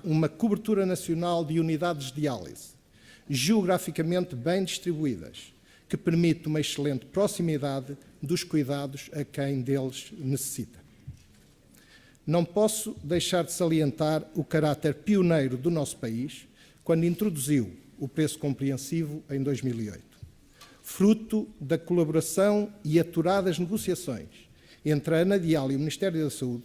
uma cobertura nacional de unidades de diálise, geograficamente bem distribuídas, que permite uma excelente proximidade dos cuidados a quem deles necessita. Não posso deixar de salientar o caráter pioneiro do nosso país quando introduziu o preço compreensivo em 2008, fruto da colaboração e aturadas negociações entre a Anadial e o Ministério da Saúde,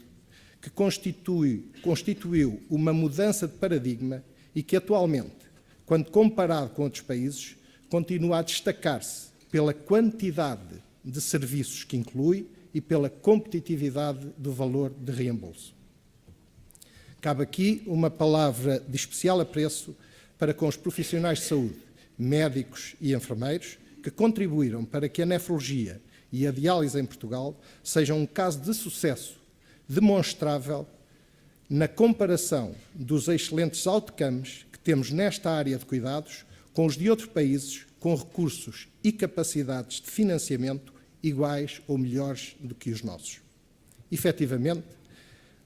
que constituiu uma mudança de paradigma e que atualmente, quando comparado com outros países, continua a destacar-se pela quantidade de serviços que inclui e pela competitividade do valor de reembolso. Cabe aqui uma palavra de especial apreço para com os profissionais de saúde, médicos e enfermeiros, que contribuíram para que a nefrologia e a diálise em Portugal sejam um caso de sucesso demonstrável na comparação dos excelentes outcomes que temos nesta área de cuidados com os de outros países com recursos e capacidades de financiamento iguais ou melhores do que os nossos. Efetivamente,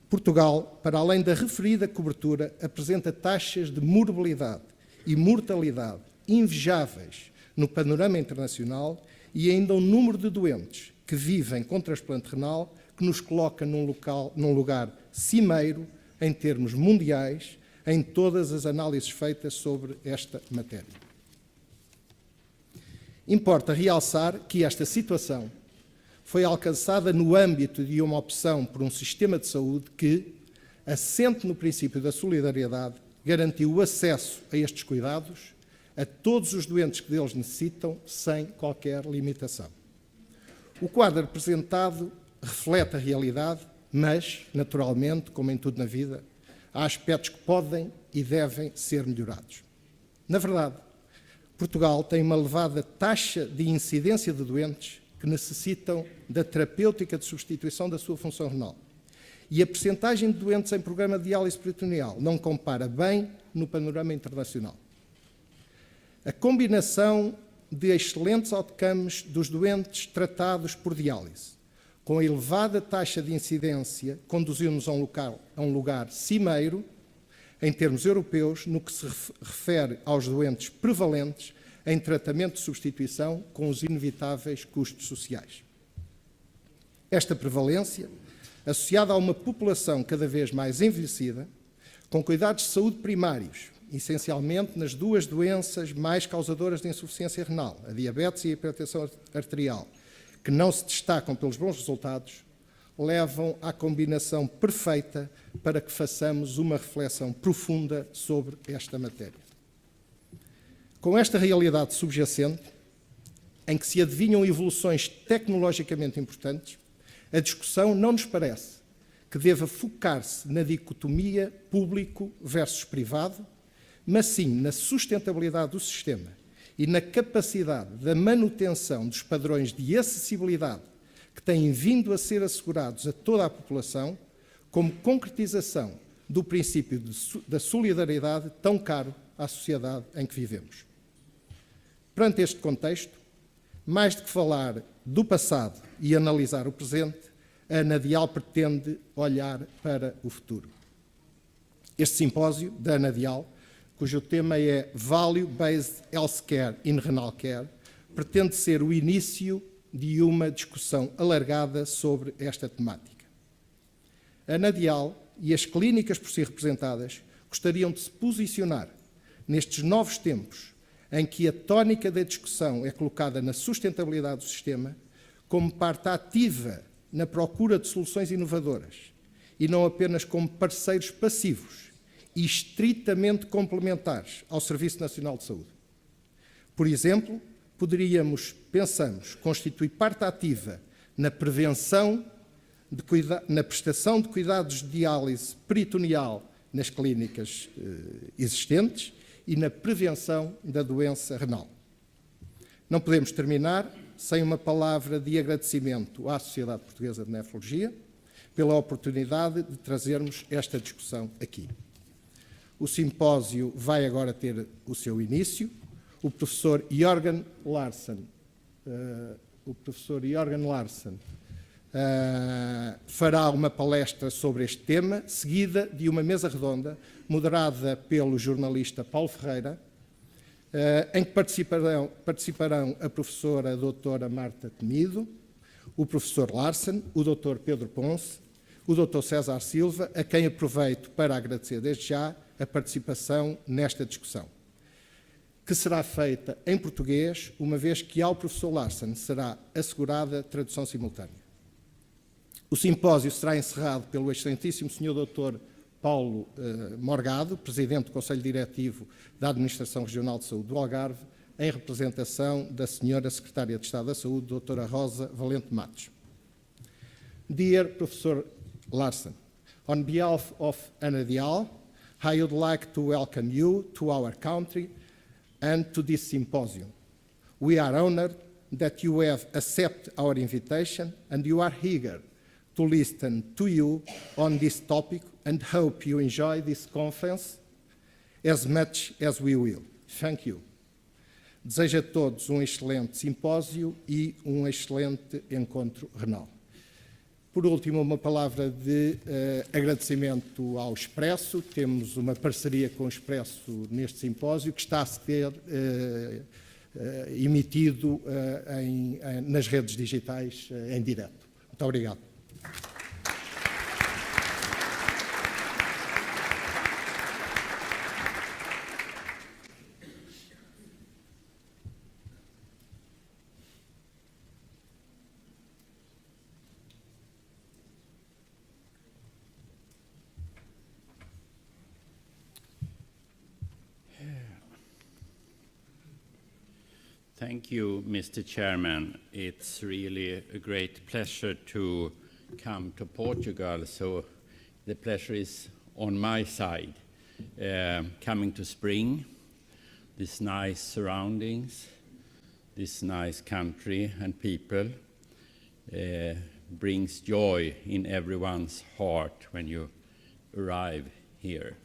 Portugal, para além da referida cobertura, apresenta taxas de morbilidade e mortalidade invejáveis no panorama internacional e ainda um número de doentes que vivem com transplante renal que nos coloca num lugar cimeiro em termos mundiais em todas as análises feitas sobre esta matéria. Importa realçar que esta situação foi alcançada no âmbito de uma opção por um sistema de saúde que, assente no princípio da solidariedade, garantiu o acesso a estes cuidados a todos os doentes que deles necessitam, sem qualquer limitação. O quadro apresentado reflete a realidade, mas, naturalmente, como em tudo na vida, há aspectos que podem e devem ser melhorados. Na verdade, Portugal tem uma elevada taxa de incidência de doentes que necessitam da terapêutica de substituição da sua função renal. E a percentagem de doentes em programa de diálise peritoneal não compara bem no panorama internacional. A combinação de excelentes outcomes dos doentes tratados por diálise, com a elevada taxa de incidência, conduziu-nos a um lugar cimeiro, em termos europeus, no que se refere aos doentes prevalentes em tratamento de substituição com os inevitáveis custos sociais. Esta prevalência, associada a uma população cada vez mais envelhecida, com cuidados de saúde primários, essencialmente nas duas doenças mais causadoras de insuficiência renal, a diabetes e a hipertensão arterial, que não se destacam pelos bons resultados, levam à combinação perfeita para que façamos uma reflexão profunda sobre esta matéria. Com esta realidade subjacente, em que se adivinham evoluções tecnologicamente importantes, a discussão não nos parece que deva focar-se na dicotomia público versus privado, mas sim na sustentabilidade do sistema e na capacidade da manutenção dos padrões de acessibilidade que têm vindo a ser assegurados a toda a população, como concretização do princípio da solidariedade tão caro à sociedade em que vivemos. Perante este contexto, mais do que falar do passado e analisar o presente, a Anadial pretende olhar para o futuro. Este simpósio da Anadial, cujo tema é Value-Based Healthcare in Renal Care, pretende ser o início de uma discussão alargada sobre esta temática. A Anadial e as clínicas por si representadas gostariam de se posicionar nestes novos tempos em que a tónica da discussão é colocada na sustentabilidade do sistema como parte ativa na procura de soluções inovadoras e não apenas como parceiros passivos e estritamente complementares ao Serviço Nacional de Saúde. Por exemplo, pensamos, constituir parte ativa na prevenção, na prestação de cuidados de diálise peritoneal nas clínicas existentes e na prevenção da doença renal. Não podemos terminar sem uma palavra de agradecimento à Sociedade Portuguesa de Nefrologia pela oportunidade de trazermos esta discussão aqui. O simpósio vai agora ter o seu início. O professor Jørgen Larsen fará uma palestra sobre este tema, seguida de uma mesa redonda moderada pelo jornalista Paulo Ferreira, em que participarão a professora doutora Marta Temido, o professor Larsen, o doutor Pedro Ponce, o doutor César Silva, a quem aproveito para agradecer desde já a participação nesta discussão, que será feita em português, uma vez que ao professor Larsen será assegurada tradução simultânea. O simpósio será encerrado pelo excelentíssimo Sr. Dr. Paulo Morgado, Presidente do Conselho Diretivo da Administração Regional de Saúde do Algarve, em representação da Sra. Secretária de Estado da Saúde, Dra. Rosa Valente Matos. Dear Professor Larsen, on behalf of Anadial, I would like to welcome you to our country and to this symposium. We are honored that you have accepted our invitation and you are eager to listen to you on this topic and hope you enjoy this conference as much as we will. Thank you. Desejo a todos um excelente simpósio e um excelente encontro renal. Por último, uma palavra de agradecimento ao Expresso. Temos uma parceria com o Expresso neste simpósio que está a ser emitido nas redes digitais em direto. Muito obrigado. Thank you, Mr. Chairman. It's really a great pleasure to come to Portugal, so the pleasure is on my side. Coming to spring, these nice surroundings, this nice country and people brings joy in everyone's heart when you arrive here.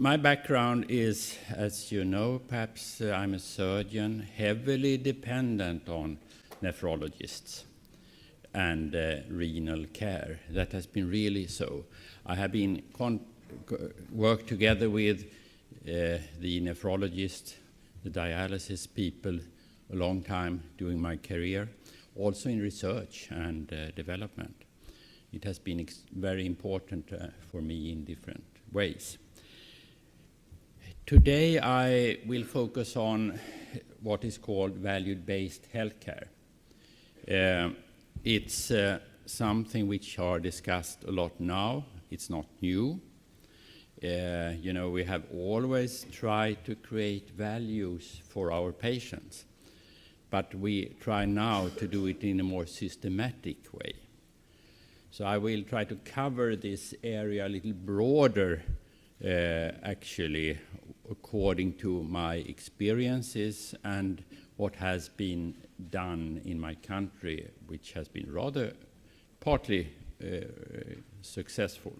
My background is, as you know, perhaps I'm a surgeon, heavily dependent on nephrologists and renal care. That has been really so. I have been worked together with the nephrologists, the dialysis people, a long time during my career, also in research and development. It has been very important for me in different ways. Today I will focus on what is called value-based healthcare. It's something which are discussed a lot now. It's not new. You know, we have always tried to create values for our patients, but we try now to do it in a more systematic way. So I will try to cover this area a little broader, actually, according to my experiences and what has been done in my country, which has been rather partly successful.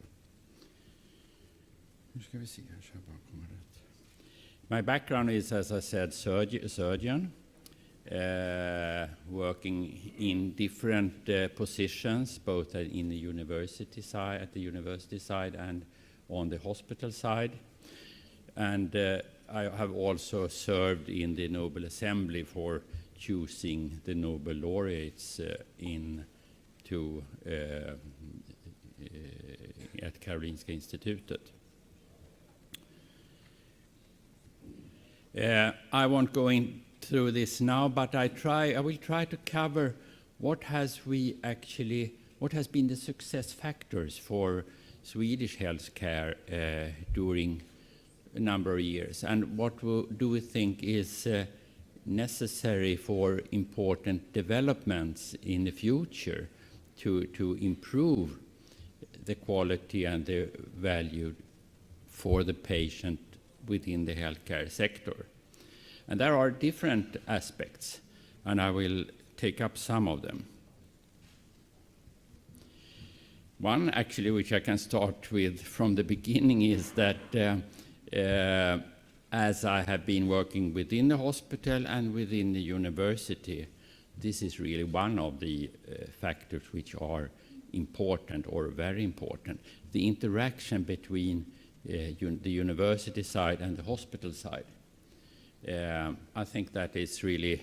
My background is, as I said, surgeon, working in different positions, both in the university side, at the university side, and on the hospital side. And I have also served in the Nobel Assembly for choosing the Nobel laureates at Karolinska Institutet. I won't go through this now, but I will try to cover what has been the success factors for Swedish healthcare during a number of years, and what do we think is necessary for important developments in the future to improve the quality and the value for the patient within the healthcare sector. And there are different aspects, and I will take up some of them. One, actually, which I can start with from the beginning is that as I have been working within the hospital and within the university, this is really one of the factors which are important or very important. The interaction between the university side and the hospital side. I think that is really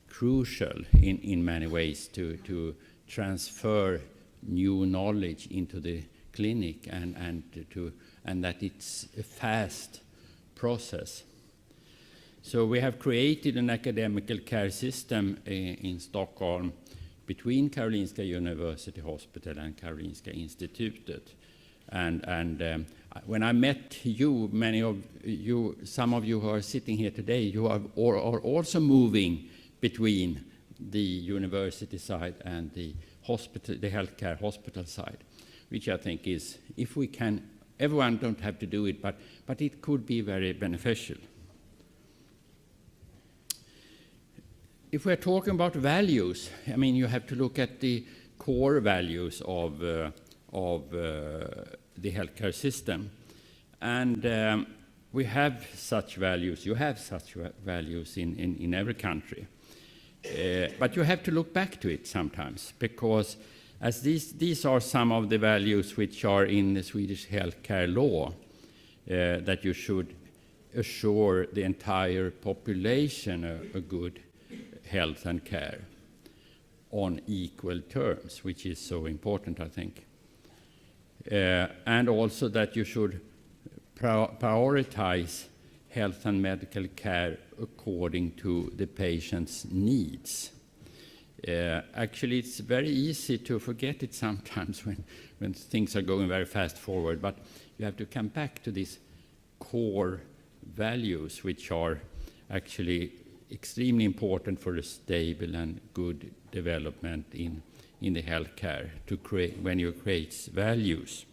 crucial in many ways to transfer new knowledge into the clinic and that it's a fast process. So we have created an academical care system in Stockholm between Karolinska University Hospital and Karolinska Institutet. And when I met you, many of you, some of you who are sitting here today, you are also moving between the university side and the hospital, the healthcare hospital side, which I think is, if we can, everyone don't have to do it, but it could be very beneficial. If we're talking about values, I mean, you have to look at the core values of the healthcare system. And we have such values, you have such values in every country. But you have to look back to it sometimes, because as these are some of the values which are in the Swedish healthcare law, that you should assure the entire population a good health and care on equal terms, which is so important, I think. And also that you should prioritize health and medical care according to the patient's needs. Actually, it's very easy to forget it sometimes when things are going very fast forward, but you have to come back to these core values, which are actually extremely important for a stable and good development in the healthcare to create when you create values.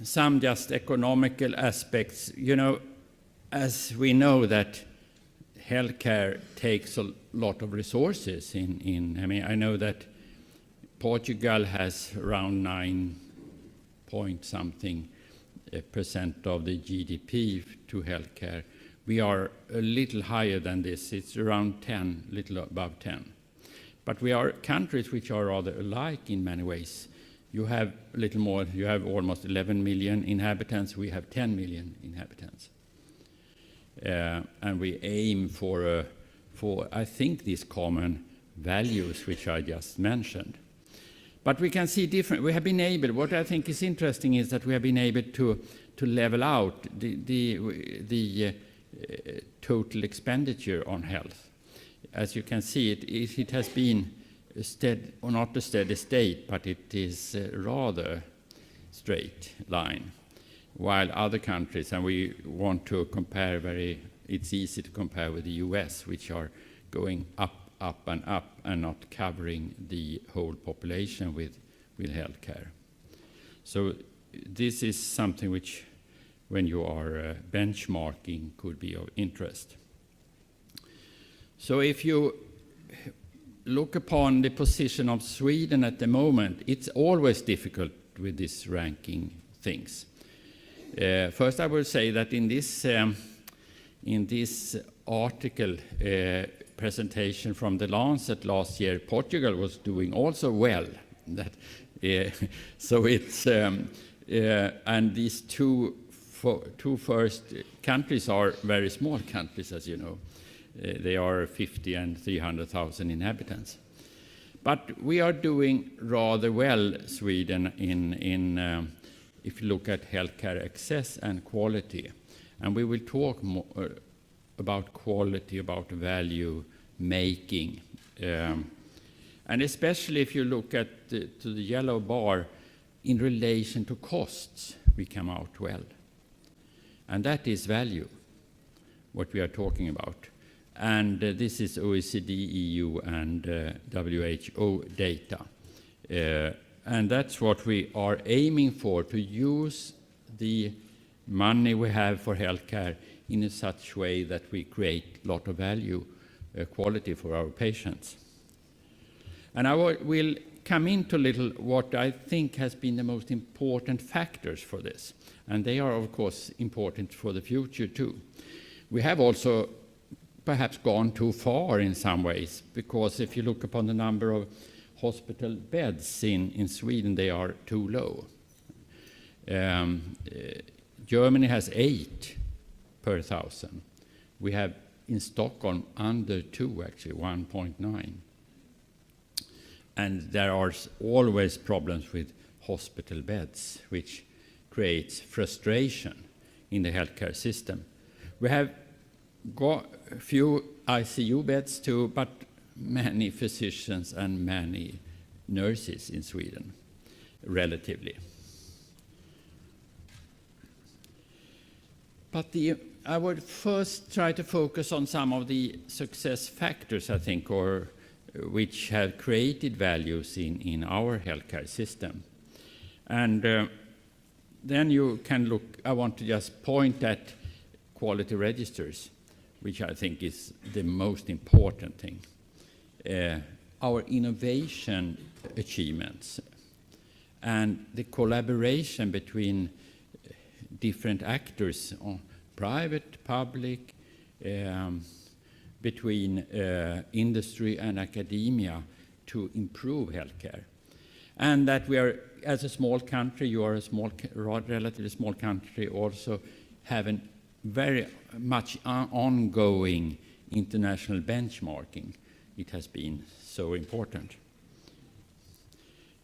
Some just economical aspects. You know, as we know that healthcare takes a lot of resources I mean, I know that Portugal has around 9% of the GDP to healthcare. We are a little higher than this. It's around 10, little above 10. But we are countries which are rather alike in many ways. You have a little more, you have almost 11 million inhabitants, we have 10 million inhabitants. And we aim for, I think, these common values which I just mentioned. But we can see we have been able, what I think is interesting is that we have been able to level out the total expenditure on health. As you can see, it has been not a steady state, but it is a rather straight line. While other countries, and we want to compare it's easy to compare with the US, which are going up and up and not covering the whole population with healthcare. So this is something which, when you are benchmarking, could be of interest. So if you look upon the position of Sweden at the moment, it's always difficult with this ranking things. First, I will say that in this article presentation from the Lancet last year, Portugal was doing also well. So it's and these two first countries are very small countries, as you know. They are 50 and 300,000 inhabitants. But we are doing rather well, Sweden, in if you look at healthcare access and quality. And we will talk more about quality, about value making. And especially if you look at to the yellow bar, in relation to costs, we come out well. And that is value, what we are talking about. And this is OECD, EU, and WHO data. And that's what we are aiming for, to use the money we have for healthcare in a such way that we create a lot of value, quality for our patients. And I will come into a little what I think has been the most important factors for this. And they are, of course, important for the future too. We have also perhaps gone too far in some ways, because if you look upon the number of hospital beds in Sweden, they are too low. Germany has 8 per 1,000. We have in Stockholm under 2, actually 1.9. And there are always problems with hospital beds, which creates frustration in the healthcare system. We have got a few ICU beds too, but many physicians and many nurses in Sweden, relatively. But I would first try to focus on some of the success factors, I think, or which have created values in our healthcare system. And then you can look, I want to just point at quality registers, which I think is the most important thing. Our innovation achievements and the collaboration between different actors, private, public, between industry and academia to improve healthcare. And that we are, as a small country, you are a relatively small country, also have a very much ongoing international benchmarking. It has been so important.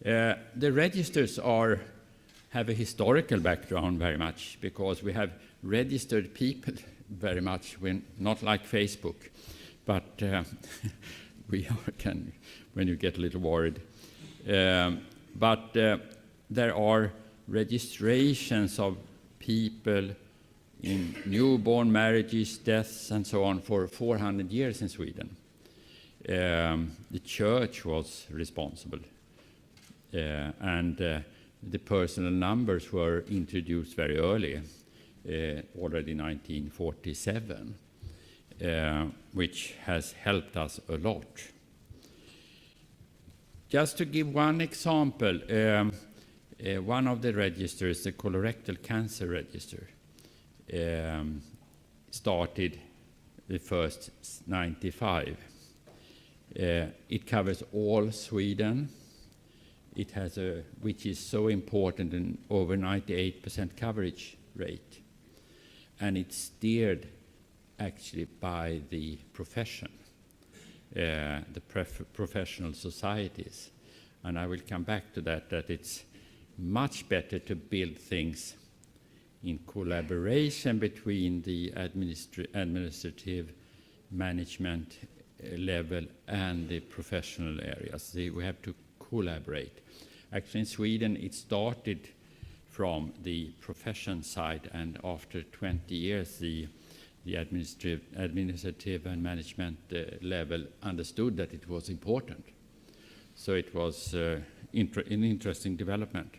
The registers have a historical background very much, because we have registered people very much, not like Facebook, but we can when you get a little worried. But there are registrations of people in newborn, marriages, deaths, and so on for 400 years in Sweden. The church was responsible, and the personal numbers were introduced very early, already in 1947, which has helped us a lot. Just to give one example, one of the registers, the colorectal cancer register, started the first 95. It covers all Sweden. It has which is so important, and over 98% coverage rate. And it's steered actually by the profession, the professional societies. And I will come back to that it's much better to build things in collaboration between the administrative management level and the professional areas. We have to collaborate. Actually, in Sweden, it started from the profession side, and after 20 years, the administrative and management level understood that it was important. So it was an interesting development.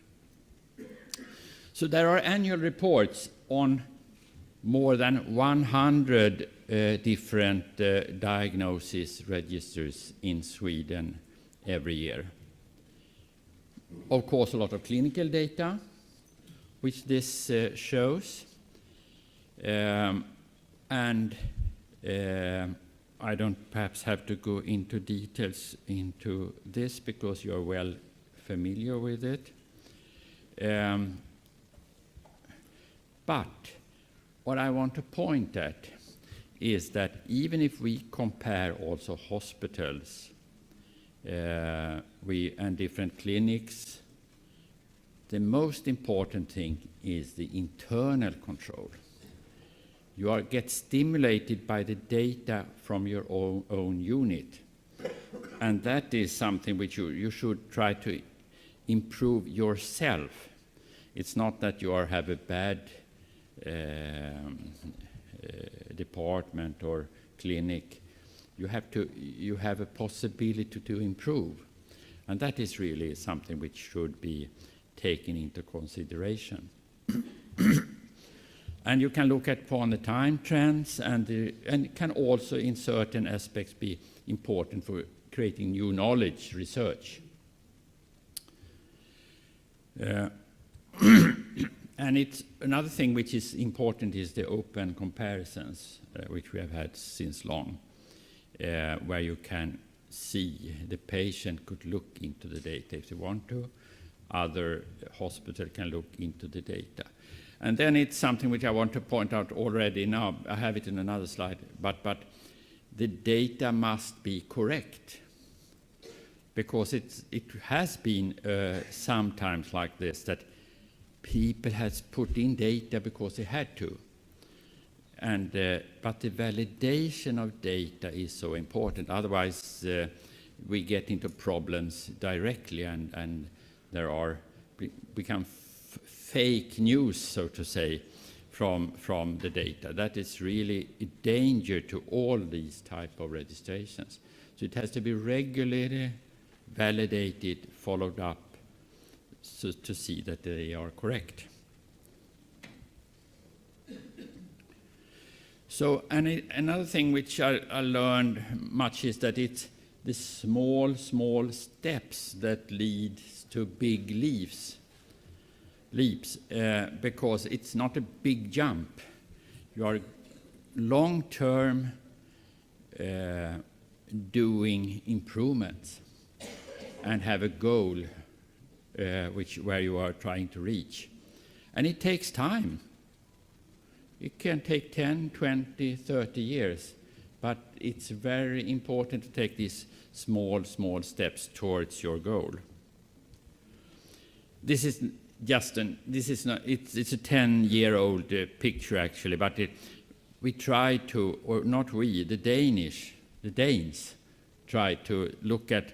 So there are annual reports on more than 100 different diagnosis registers in Sweden every year. Of course, a lot of clinical data, which this shows. And I don't perhaps have to go into details into this, because you are well familiar with it. But what I want to point at is that even if we compare also hospitals and different clinics, the most important thing is the internal control. You get stimulated by the data from your own unit. And that is something which you should try to improve yourself. It's not that you have a bad department or clinic. You have a possibility to improve. And that is really something which should be taken into consideration. And you can look upon the time trends, and it can also, in certain aspects, be important for creating new knowledge research. And it's another thing which is important is the open comparisons, which we have had since long, where you can see the patient could look into the data if they want to. Other hospital can look into the data. And then it's something which I want to point out already now. I have it in another slide, but the data must be correct, because it has been sometimes like this, that people has put in data because they had to. And but the validation of data is so important. Otherwise, we get into problems directly, and there are become fake news, so to say, from the data. That is really a danger to all these type of registrations. So it has to be regularly validated, followed up, so to see that they are correct. So another thing which I learned much is that it's the small steps that lead to big leaps, because it's not a big jump. You are long-term doing improvements and have a goal where you are trying to reach. And it takes time. It can take 10, 20, 30 years, but it's very important to take these small steps towards your goal. This is just it's a 10-year-old picture actually, but we try to, or not we, the Danes tried to look at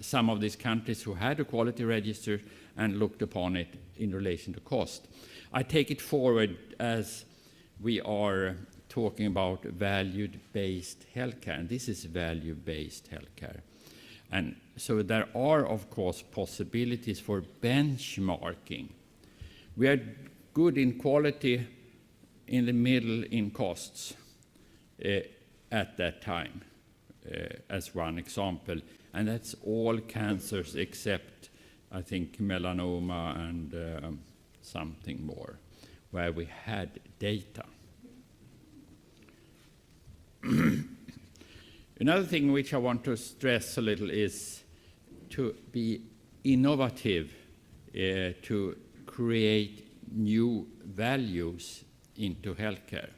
some of these countries who had a quality register and looked upon it in relation to cost. I take it forward as we are talking about value-based healthcare, and this is value-based healthcare. And so there are, of course, possibilities for benchmarking. We are good in quality, in the middle in costs at that time, as one example. And that's all cancers except, I think, melanoma and something more, where we had data. Another thing which I want to stress a little is to be innovative, to create new values into healthcare.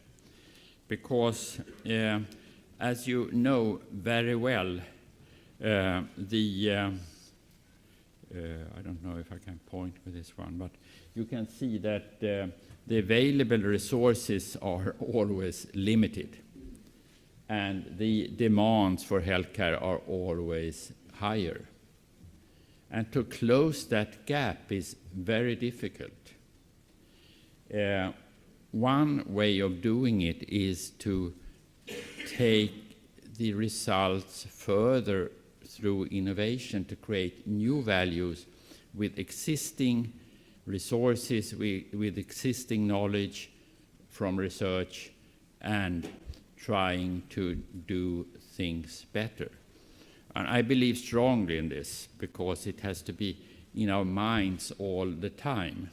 Because, as you know very well, I don't know if I can point with this one, but you can see that the available resources are always limited, and the demands for healthcare are always higher. And to close that gap is very difficult. One way of doing it is to take the results further through innovation to create new values with existing resources, with existing knowledge from research, and trying to do things better. And I believe strongly in this because it has to be in our minds all the time.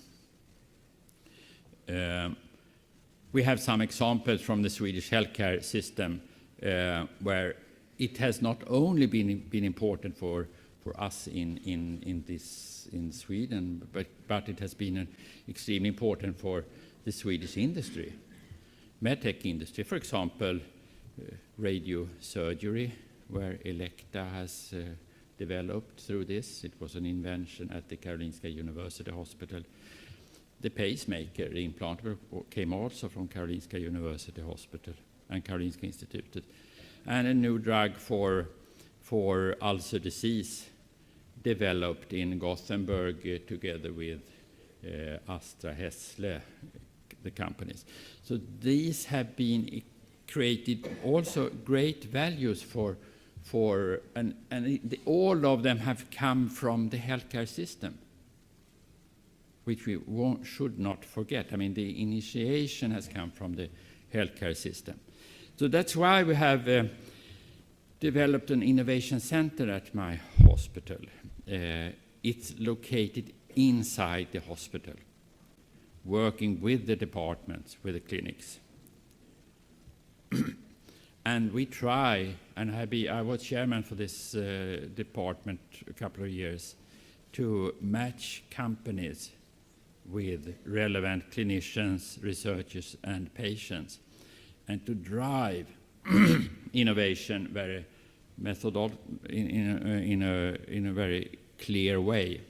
We have some examples from the Swedish healthcare system where it has not only been important for us in Sweden, but it has been extremely important for the Swedish industry, medtech industry. For example, radio surgery, where Elekta has developed through this. It was an invention at the Karolinska University Hospital. The pacemaker, the implanter, came also from Karolinska University Hospital and Karolinska Institutet. And a new drug for ulcer disease developed in Gothenburg together with Astra Hässle, the companies. So these have been created also great values all of them have come from the healthcare system, which we should not forget. I mean, the initiation has come from the healthcare system. So that's why we have developed an innovation center at my hospital. It's located inside the hospital. working with the departments, with the clinics. And we try, and I was chairman for this department a couple of years, to match companies with relevant clinicians, researchers, and patients, and to drive innovation very in a very clear way.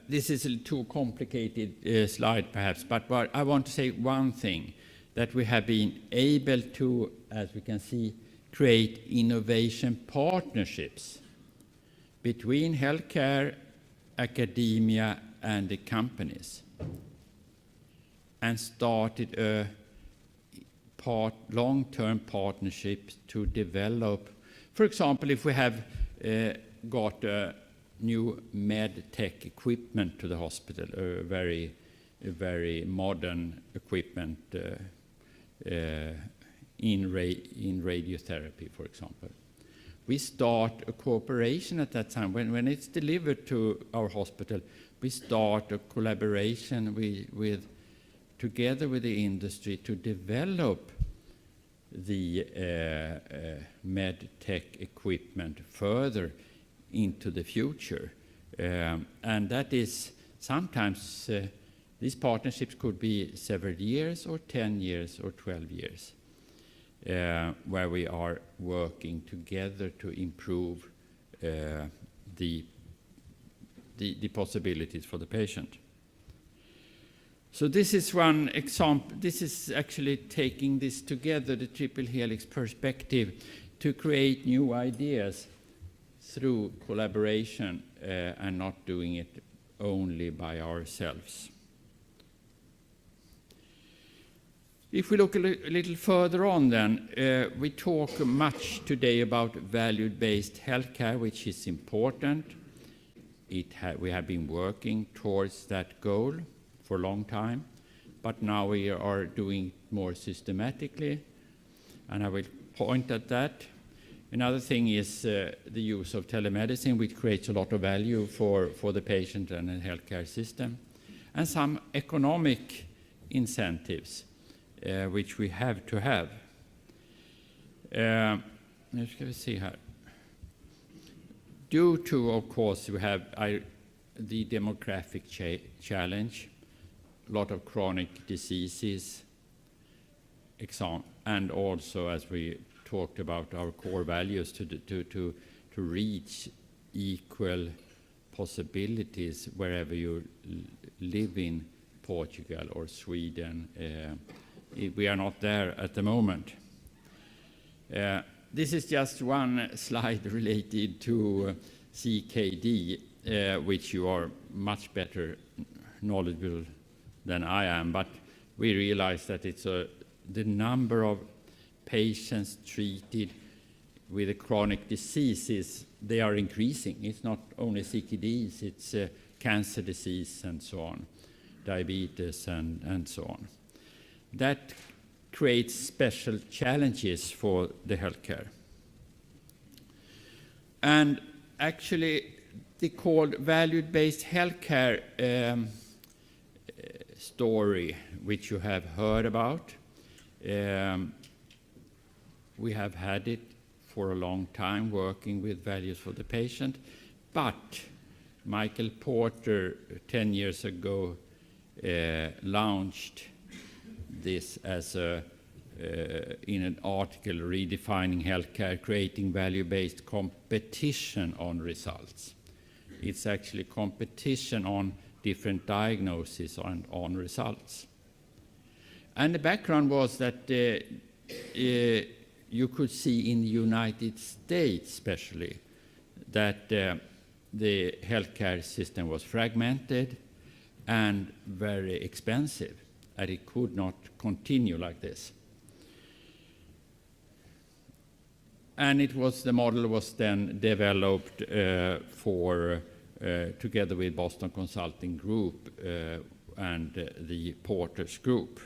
This is a too complicated slide, perhaps, but I want to say one thing, that we have been able to, as we can see, create innovation partnerships between healthcare, academia, and the companies, and started a long-term partnership to develop. For example, if we have got new med tech equipment to the hospital, a very modern equipment in radiotherapy, for example. We start a cooperation at that time. When it's delivered to our hospital, we start a collaboration together with the industry to develop the med tech equipment further into the future. And that is sometimes, these partnerships could be several years or 10 years or 12 years, where we are working together to improve the possibilities for the patient. So this is one example. This is actually taking this together, the triple helix perspective, to create new ideas through collaboration and not doing it only by ourselves. If we look a little further on then, we talk much today about value-based healthcare, which is important. We have been working towards that goal for a long time, but now we are doing more systematically, and I will point at that. Another thing is the use of telemedicine, which creates a lot of value for the patient and the healthcare system, and some economic incentives, which we have to have. Let's see here. Due to, of course, we have the demographic challenge, a lot of chronic diseases, and also, as we talked about, our core values to reach equal possibilities wherever you live in Portugal or Sweden. We are not there at the moment. This is just one slide related to CKD, which you are much better knowledgeable than I am, but we realize that it's the number of patients treated with the chronic diseases, they are increasing. It's not only CKDs, it's cancer disease and so on, diabetes and so on. That creates special challenges for the healthcare. And actually, the called value-based healthcare story, which you have heard about, we have had it for a long time, working with values for the patient, but Michael Porter 10 years ago launched this as in an article, Redefining Healthcare, Creating Value-Based Competition on Results. It's actually competition on different diagnoses on results. And the background was that you could see in the United States especially that the healthcare system was fragmented and very expensive, and it could not continue like this. And the model was then developed together with Boston Consulting Group and the Porters Group.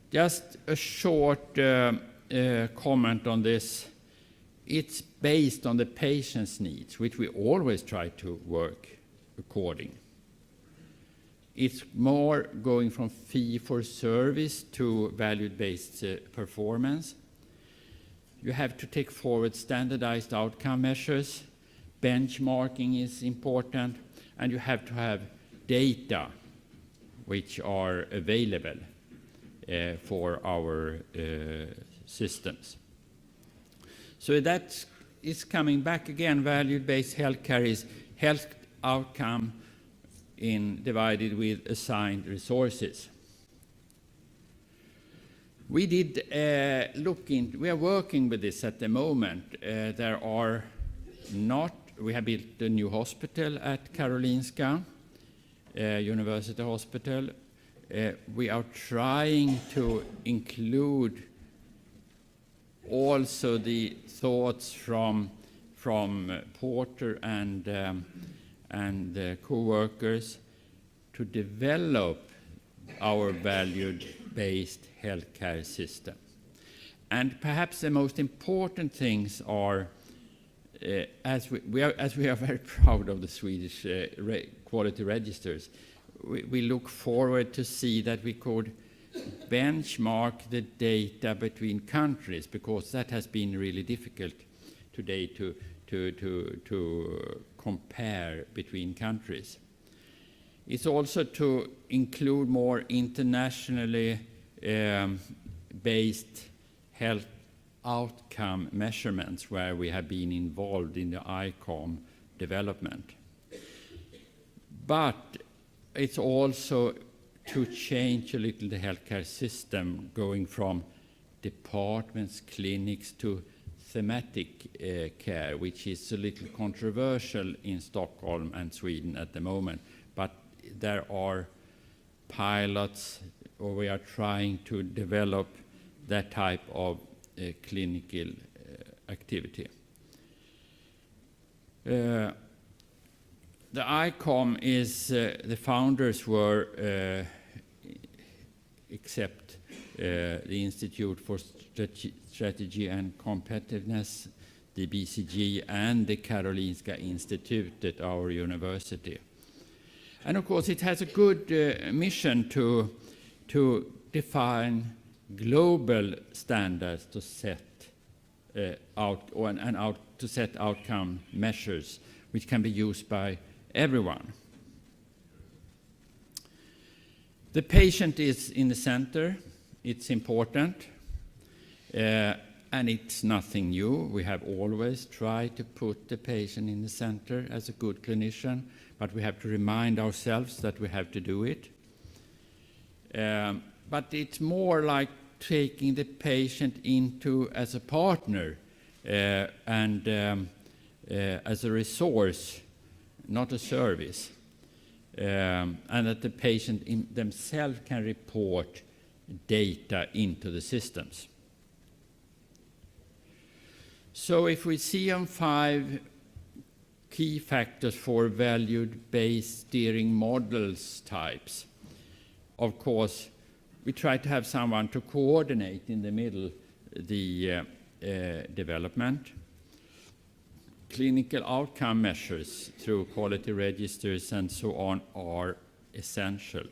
Just a short comment on this. It's based on the patient's needs, which we always try to work according. It's more going from fee for service to value-based performance. You have to take forward standardized outcome measures. Benchmarking is important, and you have to have data which are available for our systems. So that is coming back again. Value-based healthcare is health outcome divided with assigned resources. We are working with this at the moment. We have built a new hospital at Karolinska University Hospital. We are trying to include also the thoughts from Porter and co-workers to develop our valued-based healthcare system. And perhaps the most important things are, as we are very proud of the Swedish quality registers, we look forward to see that we could benchmark the data between countries, because that has been really difficult today to compare between countries. It's also to include more internationally based health outcome measurements where we have been involved in the ICOM development. But it's also to change a little the healthcare system, going from departments, clinics to thematic care, which is a little controversial in Stockholm and Sweden at the moment. But there are pilots, or we are trying to develop that type of clinical activity. The ICOM is, the founders were, except the Institute for Strategy and Competitiveness, the BCG, and the Karolinska Institute at our university. And of course, it has a good mission to define global standards to set to set outcome measures which can be used by everyone. The patient is in the center. It's important, and it's nothing new. We have always tried to put the patient in the center as a good clinician, but we have to remind ourselves that we have to do it. But it's more like taking the patient into as a partner and as a resource, not a service, and that the patient themselves can report data into the systems. So if we see on 5 key factors for valued-based steering models types, of course, we try to have someone to coordinate in the middle the development. Clinical outcome measures through quality registers and so on are essential.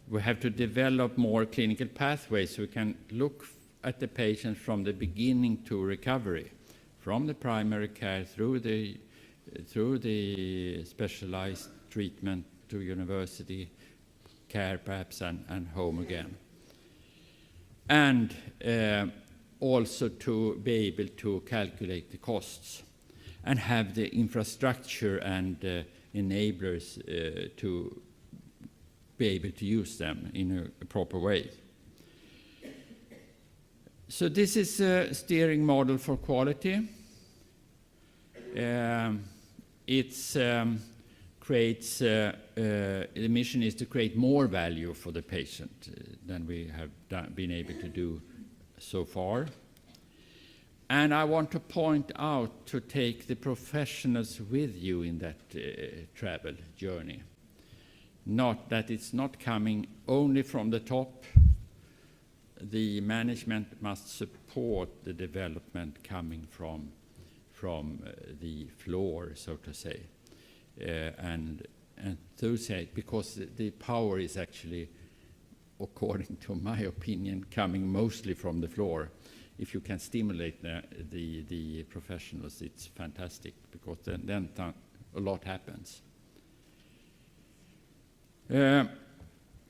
We have to develop more clinical pathways so we can look at the patient from the beginning to recovery, from the primary care through the specialized treatment to university care perhaps and home again. And also to be able to calculate the costs and have the infrastructure and enablers to be able to use them in a proper way. So this is a steering model for quality. The mission is to create more value for the patient than we have been able to do so far. And I want to point out to take the professionals with you in that travel journey. Not that it's not coming only from the top. The management must support the development coming from the floor, so to say. and enthusiasm, because the power is actually, according to my opinion, coming mostly from the floor. If you can stimulate the professionals, it's fantastic, because then a lot happens.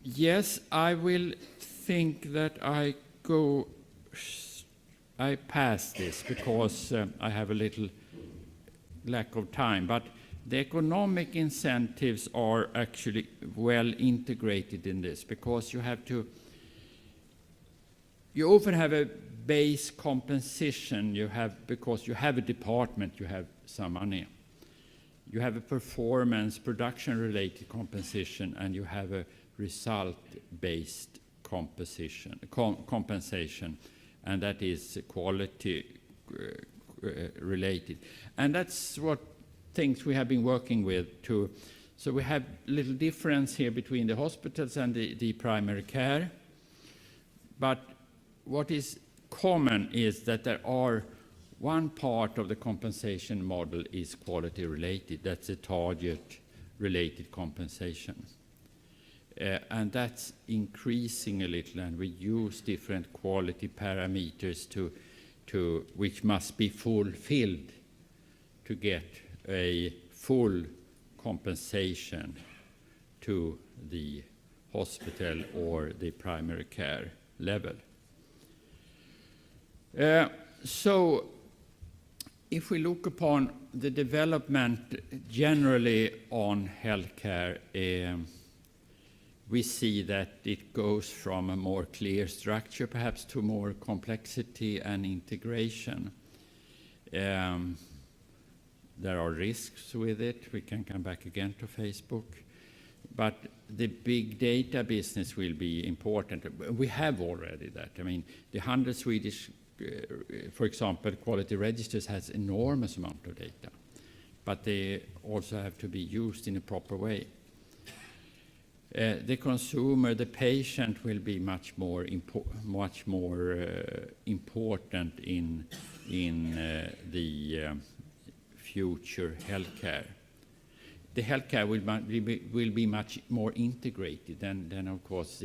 Yes, I will think that I pass this because I have a little lack of time, but the economic incentives are actually well integrated in this, because you often have a base compensation, because you have a department, you have some money. You have a production-related compensation, and you have a result-based compensation, and that is quality related. And that's what things we have been working with too. So we have a little difference here between the hospitals and the primary care. But what is common is that there are one part of the compensation model is quality related. That's a target related compensation. And that's increasing a little, and we use different quality parameters which must be fulfilled to get a full compensation to the hospital or the primary care level. So if we look upon the development generally on healthcare, we see that it goes from a more clear structure perhaps to more complexity and integration. There are risks with it. We can come back again to Facebook. But the big data business will be important. We have already that. I mean, the 100 Swedish, for example, quality registers has enormous amount of data. But they also have to be used in a proper way. The consumer, the patient, will be much more important in the future healthcare. The healthcare will be much more integrated than of course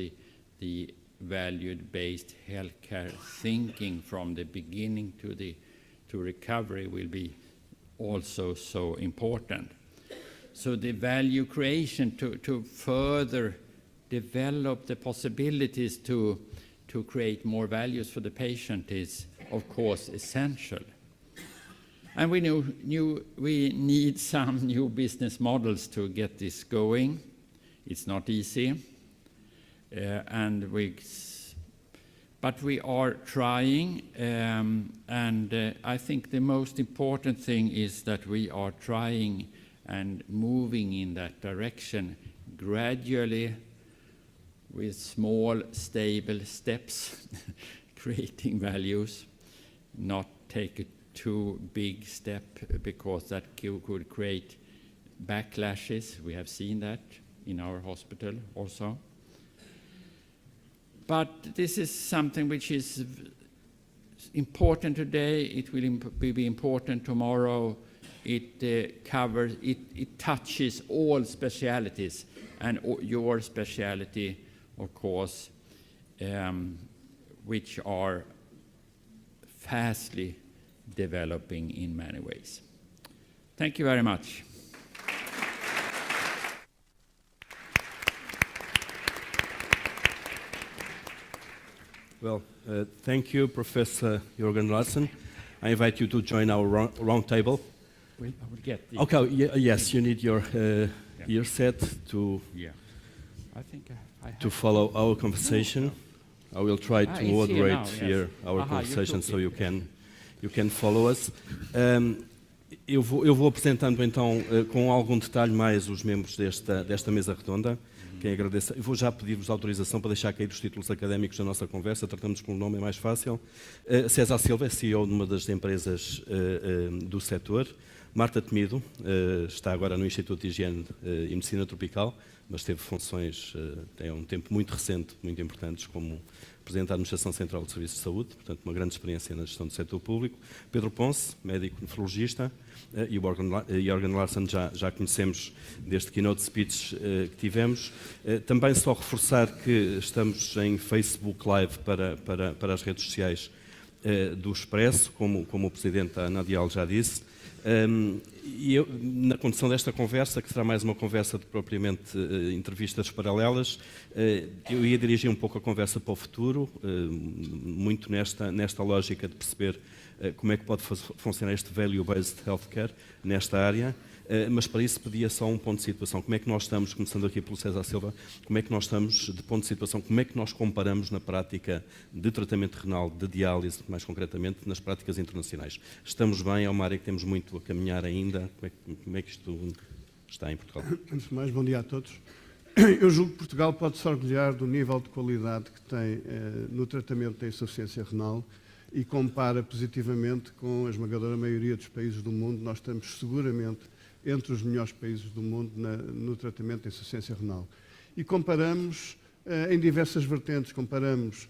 the value-based healthcare thinking from the beginning to recovery will be also so important. So the value creation to further develop the possibilities to create more values for the patient is, of course, essential. And we need some new business models to get this going. It's not easy, but we are trying. And I think the most important thing is that we are trying and moving in that direction gradually with small, stable steps, creating values, not take a too big step because that could create backlashes. We have seen that in our hospital also. But this is something which is important today. It will be important tomorrow. It touches all specialities, and your specialty, of course, which are fastly developing in many ways. Thank you very much. Well, thank you, Professor Jürgen Larsen. I invite you to join our round table. I will get the... Okay, yes, you need your earset to to follow our conversation. I will try to moderate here our conversation so you can follow us. Eu vou apresentando então com algum detalhe mais os membros desta mesa redonda. Quem agradeça. Eu vou já pedir-vos autorização para deixar cair os títulos académicos da nossa conversa. Tratamos pelo nome, é mais fácil. César Silva é CEO de uma das empresas do setor. Marta Temido está agora no Instituto de Higiene e Medicina Tropical, mas teve funções, tem um tempo muito recente, muito importantes, como Presidente da Administração Central de Serviços de Saúde, portanto uma grande experiência na gestão do setor público. Pedro Ponce, médico nefrologista, e o Jorgen Larsson já conhecemos deste keynote speech que tivemos. Também só reforçar que estamos em Facebook Live para as redes sociais do Expresso, como o Presidente da Anadial já disse. E eu, na condução desta conversa, que será mais uma conversa de propriamente entrevistas paralelas, eu ia dirigir um pouco a conversa para o futuro, muito nesta lógica de perceber como é que pode funcionar este value-based healthcare nesta área, mas para isso pedia só um ponto de situação. Como é que nós estamos, começando aqui pelo César Silva, como é que nós estamos de ponto de situação, como é que nós comparamos na prática de tratamento renal, de diálise, mais concretamente, nas práticas internacionais? Estamos bem? É uma área que temos muito a caminhar ainda? Como é que isto está em Portugal? Antes de mais, bom dia a todos. Eu julgo que Portugal pode se orgulhar do nível de qualidade que tem no tratamento da insuficiência renal e compara positivamente com a esmagadora maioria dos países do mundo. Nós estamos seguramente entre os melhores países do mundo no tratamento da insuficiência renal. E comparamos em diversas vertentes, comparamos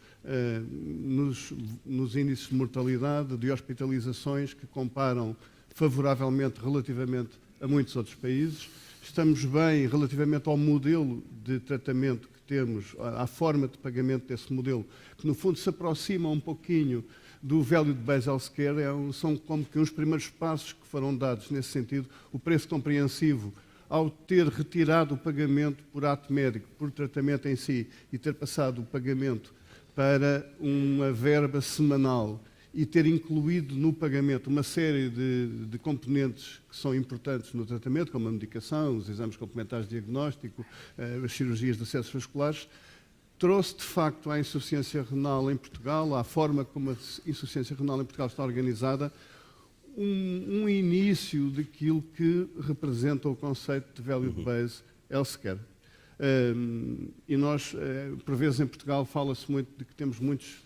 nos índices de mortalidade, de hospitalizações, que comparam favoravelmente relativamente a muitos outros países. Estamos bem relativamente ao modelo de tratamento que temos, à forma de pagamento desse modelo, que no fundo se aproxima um pouquinho do value-based healthcare. São como que uns primeiros passos que foram dados nesse sentido. O preço compreensivo, ao ter retirado o pagamento por ato médico, por tratamento em si, e ter passado o pagamento para uma verba semanal e ter incluído no pagamento uma série de componentes que são importantes no tratamento, como a medicação, os exames complementares de diagnóstico, as cirurgias de acessos vasculares, trouxe de facto à insuficiência renal em Portugal, à forma como a insuficiência renal em Portugal está organizada, um início daquilo que representa o conceito de value-based healthcare. E nós, por vezes em Portugal, fala-se muito de que temos muitos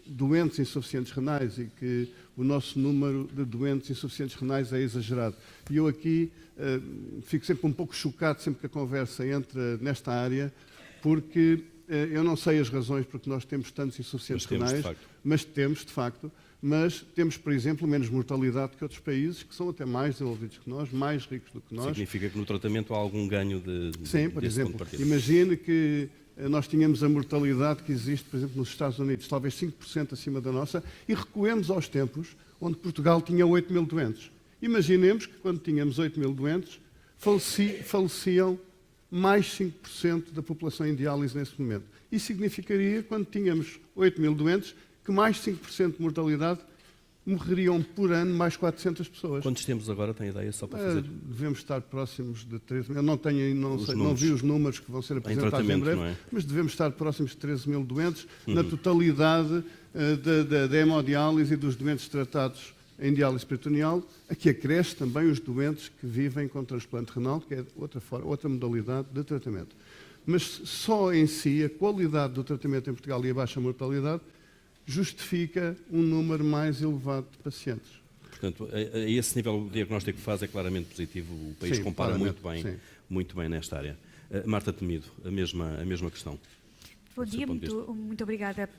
doentes insuficientes renais e que o nosso número de doentes insuficientes renais é exagerado. E eu aqui fico sempre um pouco chocado sempre que a conversa entra nesta área, porque eu não sei as razões porque nós temos tantos insuficientes renais, mas temos, por exemplo, menos mortalidade que outros países que são até mais desenvolvidos que nós, mais ricos do que nós. Significa que no tratamento há algum ganho Sim, por exemplo, imagine que nós tínhamos a mortalidade que existe, por exemplo, nos Estados Unidos, talvez 5% acima da nossa, e recuemos aos tempos onde Portugal tinha 8 mil doentes. Imaginemos que quando tínhamos 8 mil doentes, faleciam mais 5% da população em diálise nesse momento. Isso significaria, quando tínhamos 8 mil doentes, que mais 5% de mortalidade morreriam por ano mais 400 pessoas. Quantos temos agora, tem ideia, só para fazer? Devemos estar próximos de 13 mil. Eu não vi os números que vão ser apresentados em breve, mas devemos estar próximos de 13 mil doentes na totalidade da hemodiálise e dos doentes tratados em diálise peritoneal. Aqui acresce também os doentes que vivem com transplante renal, que é outra modalidade de tratamento. Mas só em si, a qualidade do tratamento em Portugal e a baixa mortalidade justifica um número mais elevado de pacientes. Portanto, a esse nível o diagnóstico que faz é claramente positivo. O país compara muito bem nesta área. Marta Temido, a mesma questão. Bom dia, muito obrigada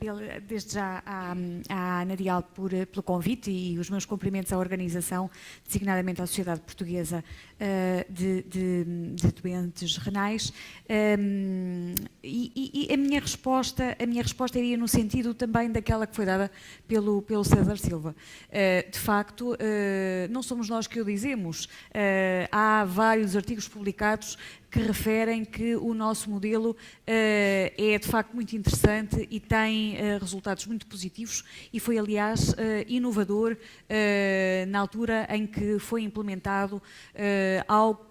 desde já à Anadial pelo convite e os meus cumprimentos à organização, designadamente à Sociedade Portuguesa de Doentes Renais. E a minha resposta iria no sentido também daquela que foi dada pelo César Silva. De facto, não somos nós que o dizemos. Há vários artigos publicados que referem que o nosso modelo é de facto muito interessante e tem resultados muito positivos e foi, aliás, inovador na altura em que foi implementado ao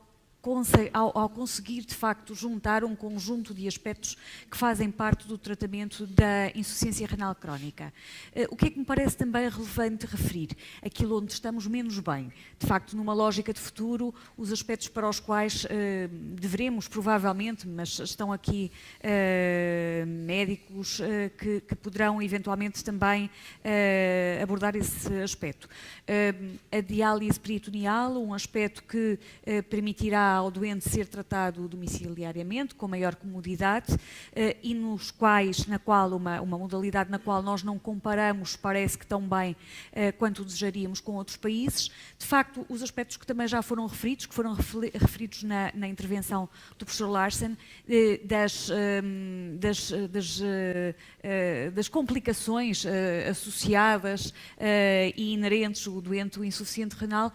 conseguir, de facto, juntar um conjunto de aspectos que fazem parte do tratamento da insuficiência renal crónica. O que é que me parece também relevante referir? Aquilo onde estamos menos bem. De facto, numa lógica de futuro, os aspectos para os quais deveremos, provavelmente, mas estão aqui médicos que poderão eventualmente também abordar esse aspecto. A diálise peritoneal, um aspecto que permitirá dá ao doente ser tratado domiciliariamente, com maior comodidade, e na qual uma modalidade na qual nós não comparamos, parece que tão bem quanto desejaríamos com outros países. De facto, os aspectos que também já foram referidos, que foram referidos na intervenção do professor Larsen, das complicações associadas e inerentes ao doente insuficiente renal,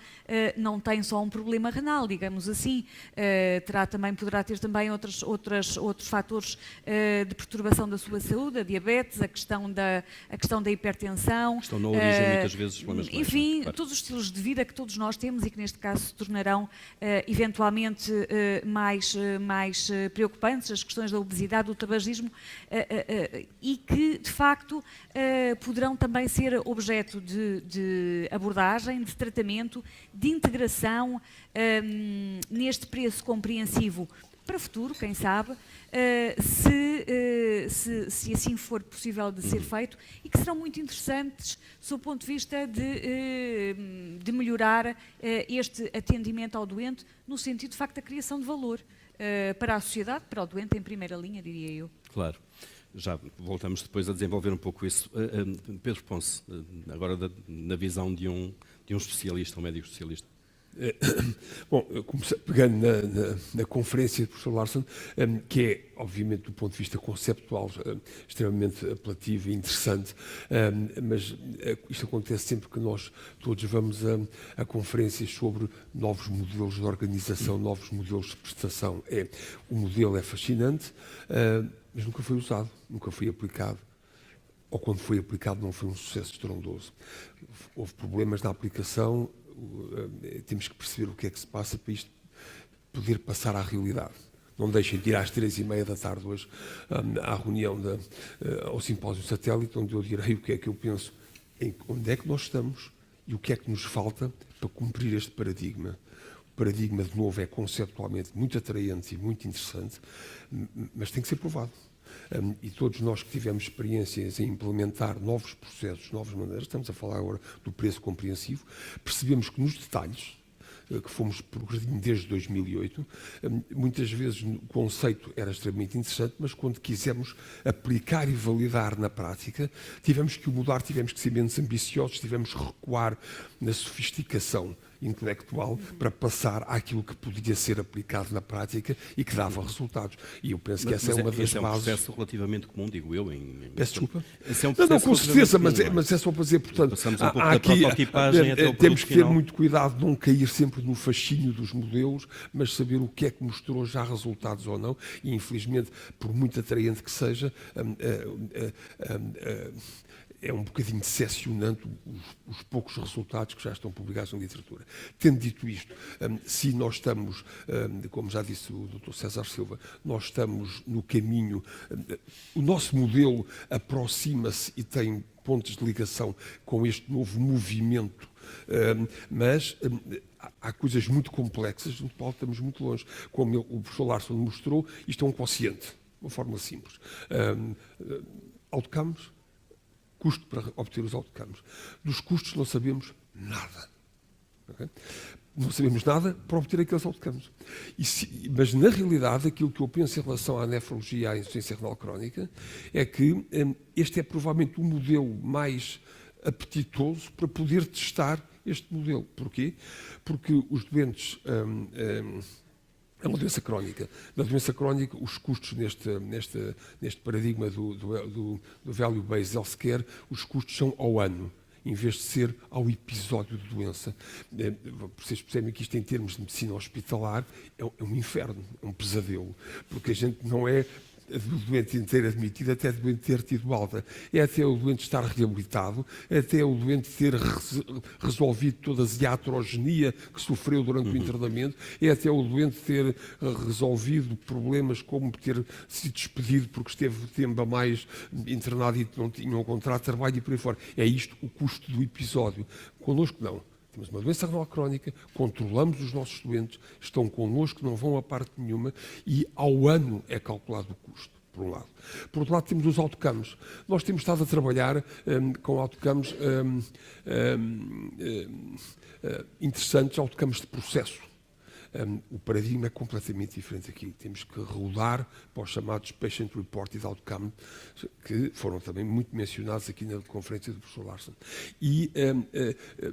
não tem só um problema renal, digamos assim, poderá ter também outros fatores de perturbação da sua saúde, a diabetes, a questão da hipertensão. Estão na origem muitas vezes problemas de enfim, claro. Todos os estilos de vida que todos nós temos e que neste caso se tornarão eventualmente mais preocupantes, as questões da obesidade, do tabagismo, e que de facto poderão também ser objeto de abordagem, de tratamento, de integração neste preço compreensivo para o futuro, quem sabe, se assim for possível de ser feito, e que serão muito interessantes sob o ponto de vista de melhorar este atendimento ao doente, no sentido de facto da criação de valor para a sociedade, para o doente em primeira linha, diria eu. Claro. Já voltamos depois a desenvolver um pouco isso. Pedro Ponce, agora na visão de um especialista, um médico especialista. Bom, pegando na conferência do professor Larsen, que é, obviamente, do ponto de vista conceptual, extremamente apelativo e interessante, mas isto acontece sempre que nós todos vamos a conferências sobre novos modelos de organização, novos modelos de prestação. O modelo é fascinante, mas nunca foi usado, nunca foi aplicado. Ou quando foi aplicado não foi um sucesso estrondoso. Houve problemas na aplicação. Temos que perceber o que é que se passa para isto poder passar à realidade. Não deixem de ir às 3h30 da tarde hoje à reunião, ao simpósio satélite, onde eu direi o que é que eu penso, onde é que nós estamos e o que é que nos falta para cumprir este paradigma. O paradigma, de novo, é conceptualmente muito atraente e muito interessante, mas tem que ser provado. E todos nós que tivemos experiências em implementar novos processos, novas maneiras, estamos a falar agora do preço compreensivo, percebemos que nos detalhes, que fomos progredindo desde 2008, muitas vezes o conceito era extremamente interessante, mas quando quisemos aplicar e validar na prática, tivemos que o mudar, tivemos que ser menos ambiciosos, tivemos que recuar na sofisticação intelectual para passar àquilo que podia ser aplicado na prática e que dava resultados. E eu penso que essa é uma das bases. É um processo relativamente comum, digo eu. Peço desculpa. Esse é um não, com certeza, mas é só para dizer, portanto, passamos um pouco da prototipagem até o temos que ter final. muito cuidado de não cair sempre no fascínio dos modelos, mas saber o que é que mostrou já resultados ou não, e infelizmente, por muito atraente que seja, é um bocadinho decepcionante os poucos resultados que já estão publicados na literatura. Tendo dito isto, se nós estamos, como já disse o Dr. César Silva, nós estamos no caminho, o nosso modelo aproxima-se e tem pontos de ligação com este novo movimento, mas há coisas muito complexas, no qual estamos muito longe. Como o professor Larsen mostrou, isto é um quociente, uma fórmula simples. Outcomes, custo para obter os outcomes. Dos custos não sabemos nada. Okay? Não sabemos nada para obter aqueles outcomes. Mas, na realidade, aquilo que eu penso em relação à nefrologia e à insuficiência renal crónica é que este é provavelmente o modelo mais apetitoso para poder testar este modelo. Porquê? Porque os doentes... É uma doença crónica. Na doença crónica, os custos neste paradigma do Value-Based Healthcare, os custos são ao ano, em vez de ser ao episódio de doença. Vocês percebem que isto, em termos de medicina hospitalar, é um inferno, é um pesadelo, porque a gente não é do doente ter admitido até o doente ter tido alta. É até o doente estar reabilitado, é até o doente ter resolvido toda a iatrogenia que sofreu durante o internamento, é até o doente ter resolvido problemas como ter sido despedido porque esteve tempo a mais internado e não tinha um contrato de trabalho e por aí fora. É isto o custo do episódio. Connosco não. Temos uma doença renal crónica, controlamos os nossos doentes, estão connosco, não vão a parte nenhuma e ao ano é calculado o custo, por um lado. Por outro lado, temos os outcomes. Nós temos estado a trabalhar com outcomes interessantes, outcomes de processo. o paradigma é completamente diferente aqui. Temos que rodar para os chamados Patient Reported Outcomes, que foram também muito mencionados aqui na conferência do professor Larson. E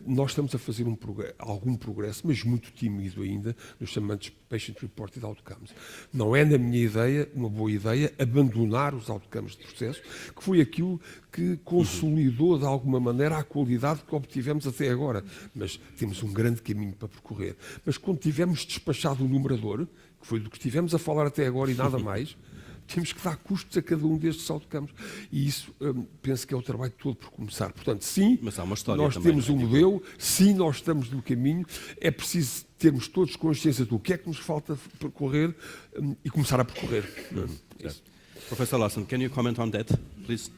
nós estamos a fazer algum progresso, mas muito tímido ainda, nos chamados Patient Reported Outcomes. Não é, na minha ideia, uma boa ideia abandonar os outcomes de processo, que foi aquilo que consolidou de alguma maneira a qualidade que obtivemos até agora. Mas temos um grande caminho para percorrer. Mas quando tivermos despachado o numerador, que foi do que estivemos a falar até agora e nada mais, temos que dar custos a cada um destes outcomes. E isso penso que é o trabalho todo por começar. Portanto, sim, mas há uma história nós também, temos um modelo, sim, nós estamos no caminho, é preciso termos todos consciência do que é que nos falta percorrer e começar a percorrer. Professor Larson, can you comment on that, please?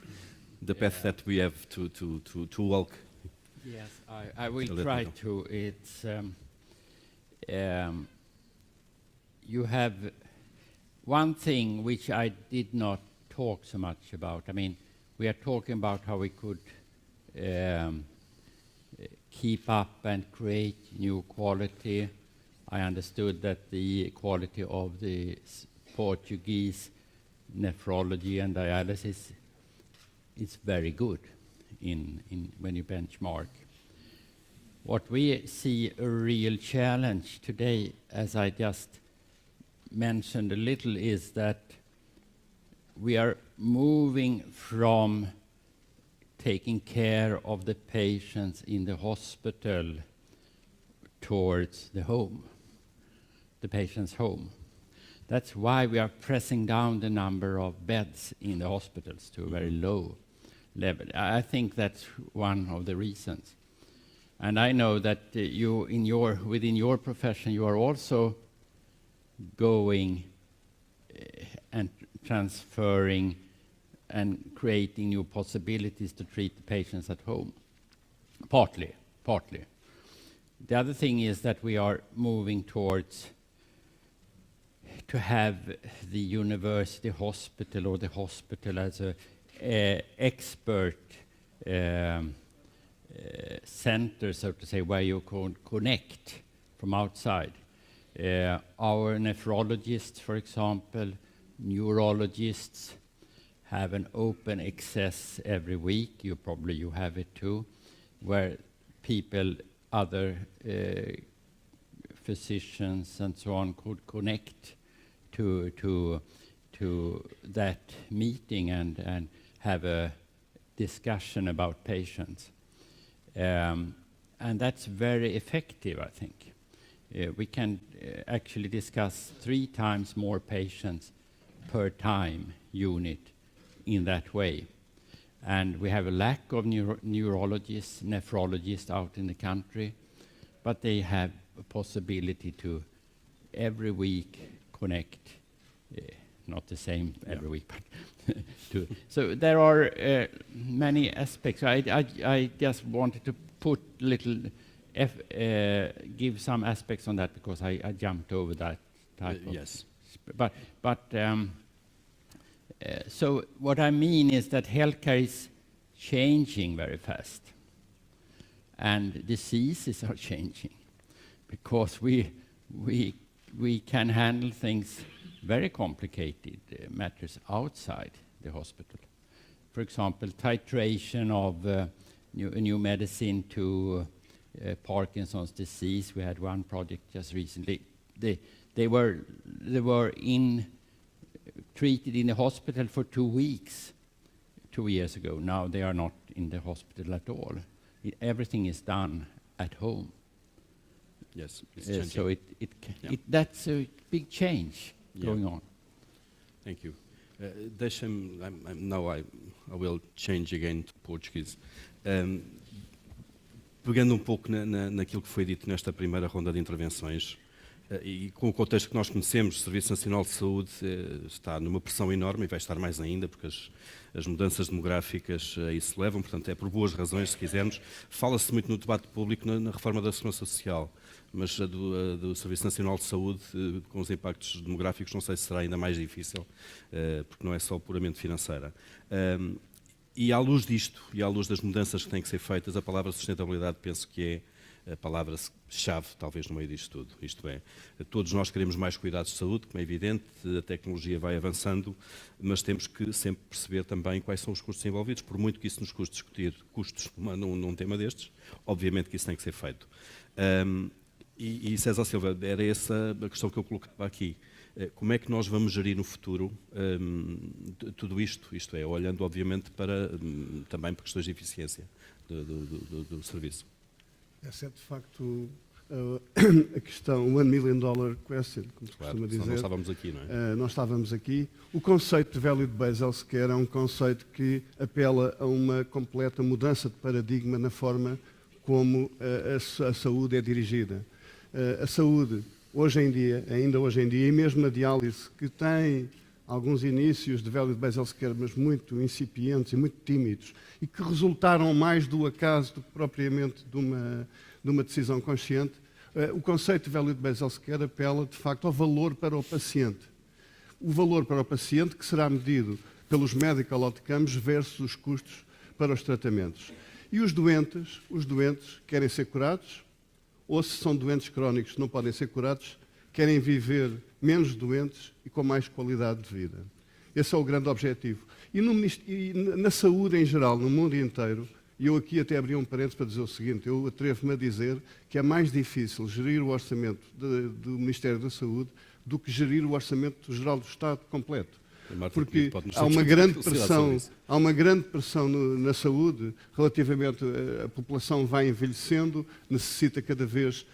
The path that we have to walk. Yes, I will try to. It's you have one thing which I did not talk so much about. I mean, we are talking about how we could keep up and create new quality. I understood that the quality of the Portuguese nephrology and dialysis is very good when you benchmark. What we see a real challenge today, as I just mentioned a little, is that we are moving from taking care of the patients in the hospital towards the home, the patient's home. That's why we are pressing down the number of beds in the hospitals to a very low level. I think that's one of the reasons. And I know that within your profession, you are also going and transferring and creating new possibilities to treat the patients at home. Partly. The other thing is that we are moving towards to have the university hospital or the hospital as a expert center, so to say, where you can connect from outside. Our nephrologists, for example, neurologists have an open access every week. You have it too, where people, other physicians and so on could connect to that meeting and have a discussion about patients. And that's very effective, I think. We can actually discuss 3 times more patients per time unit in that way. And we have a lack of neurologists, nephrologists out in the country, but they have a possibility to every week connect, not the same every week, but so there are many aspects. I just wanted to put give some aspects on that because I jumped over that type of. Yes. So what I mean is that healthcare is changing very fast, and diseases are changing because we can handle things, very complicated matters outside the hospital. For example, titration of new medicine to Parkinson's disease. We had one project just recently. They were treated in the hospital for 2 weeks 2 years ago. Now they are not in the hospital at all. Everything is done at home. Yes, it's changing. So that's a big change going on. Thank you. Now I will change again to Portuguese. Pegando pouco naquilo que foi dito nesta primeira ronda de intervenções, e com o contexto que nós conhecemos, o Serviço Nacional de Saúde está numa pressão enorme e vai estar mais ainda, porque as mudanças demográficas a isso levam, portanto é por boas razões, se quisermos. Fala-se muito no debate público na reforma da Segurança Social, mas a do Serviço Nacional de Saúde, com os impactos demográficos, não sei se será ainda mais difícil, porque não é só puramente financeira. E à luz disto, e à luz das mudanças que têm que ser feitas, a palavra sustentabilidade penso que é a palavra-chave, talvez, no meio disto tudo. Isto é, todos nós queremos mais cuidados de saúde, como é evidente, a tecnologia vai avançando, mas temos que sempre perceber também quais são os custos envolvidos, por muito que isso nos custe discutir custos num tema destes, obviamente que isso tem que ser feito. E César Silva, era essa a questão que eu colocava aqui. Como é que nós vamos gerir no futuro tudo isto? Isto é, olhando obviamente também para questões de eficiência do serviço. Essa é de facto a questão, o $1 million question, como se costuma dizer. Nós estávamos aqui, não é? Nós estávamos aqui. O conceito de value-based healthcare é um conceito que apela a uma completa mudança de paradigma na forma como a saúde é dirigida. A saúde, hoje em dia, ainda hoje em dia, e mesmo a diálise, que tem alguns inícios de value-based healthcare, mas muito incipientes e muito tímidos, e que resultaram mais do acaso do que propriamente de uma decisão consciente, o conceito de value-based healthcare apela, de facto, ao valor para o paciente. O valor para o paciente que será medido pelos medical outcomes versus os custos para os tratamentos. E os doentes querem ser curados, ou se são doentes crónicos que não podem ser curados, querem viver menos doentes e com mais qualidade de vida. Esse é o grande objetivo. E na saúde em geral, no mundo inteiro, e eu aqui até abri um parênteses para dizer o seguinte, eu atrevo-me a dizer que é mais difícil gerir o orçamento do Ministério da Saúde do que gerir o orçamento geral do Estado completo. Porque há uma grande pressão na saúde, relativamente a população vai envelhecendo, necessita cada vez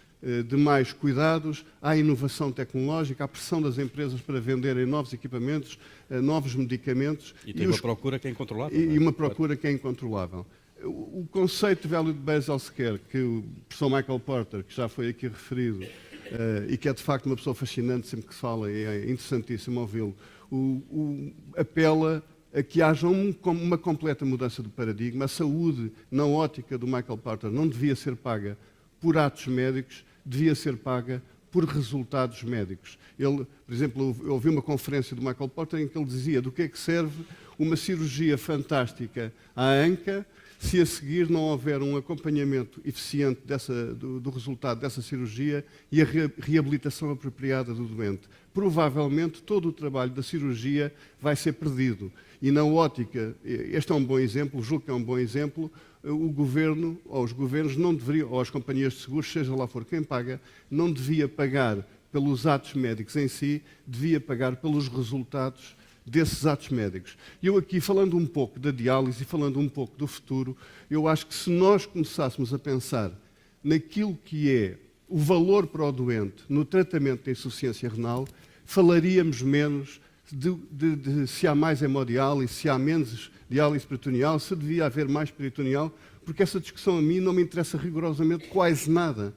de mais cuidados, há inovação tecnológica, há pressão das empresas para venderem novos equipamentos, novos medicamentos. E tem uma procura que é incontrolável. E uma procura que é incontrolável. O conceito de value-based healthcare, que o professor Michael Porter, que já foi aqui referido, e que é de facto uma pessoa fascinante sempre que se fala, e é interessantíssimo ouvi-lo, apela a que haja uma completa mudança do paradigma. A saúde, na ótica do Michael Porter, não devia ser paga por atos médicos, devia ser paga por resultados médicos. Ele, por exemplo, eu ouvi uma conferência do Michael Porter em que ele dizia do que é que serve uma cirurgia fantástica à anca se a seguir não houver um acompanhamento eficiente do resultado dessa cirurgia e a reabilitação apropriada do doente. Provavelmente todo o trabalho da cirurgia vai ser perdido. E na ótica, este é um bom exemplo, julgo que é um bom exemplo, o governo, ou os governos não deveriam, ou as companhias de seguros, seja lá for quem paga, não devia pagar pelos atos médicos em si, devia pagar pelos resultados desses atos médicos. Eu aqui, falando um pouco da diálise e falando um pouco do futuro, eu acho que se nós começássemos a pensar naquilo que é o valor para o doente no tratamento da insuficiência renal, falaríamos menos de se há mais hemodiálise, se há menos diálise peritoneal, se devia haver mais peritoneal, porque essa discussão a mim não me interessa rigorosamente quase nada.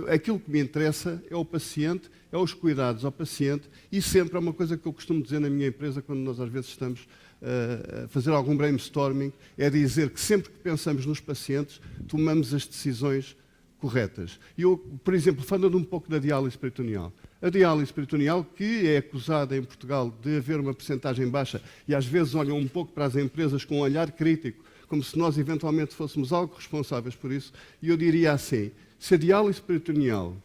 Aquilo que me interessa é o paciente, é os cuidados ao paciente, e sempre é uma coisa que eu costumo dizer na minha empresa, quando nós às vezes estamos a fazer algum brainstorming, é dizer que sempre que pensamos nos pacientes, tomamos as decisões corretas. Eu, por exemplo, falando um pouco da diálise peritoneal. A diálise peritoneal, que é acusada em Portugal de haver uma percentagem baixa, e às vezes olham um pouco para as empresas com um olhar crítico, como se nós eventualmente fôssemos algo responsáveis por isso, e eu diria assim, se a diálise peritoneal,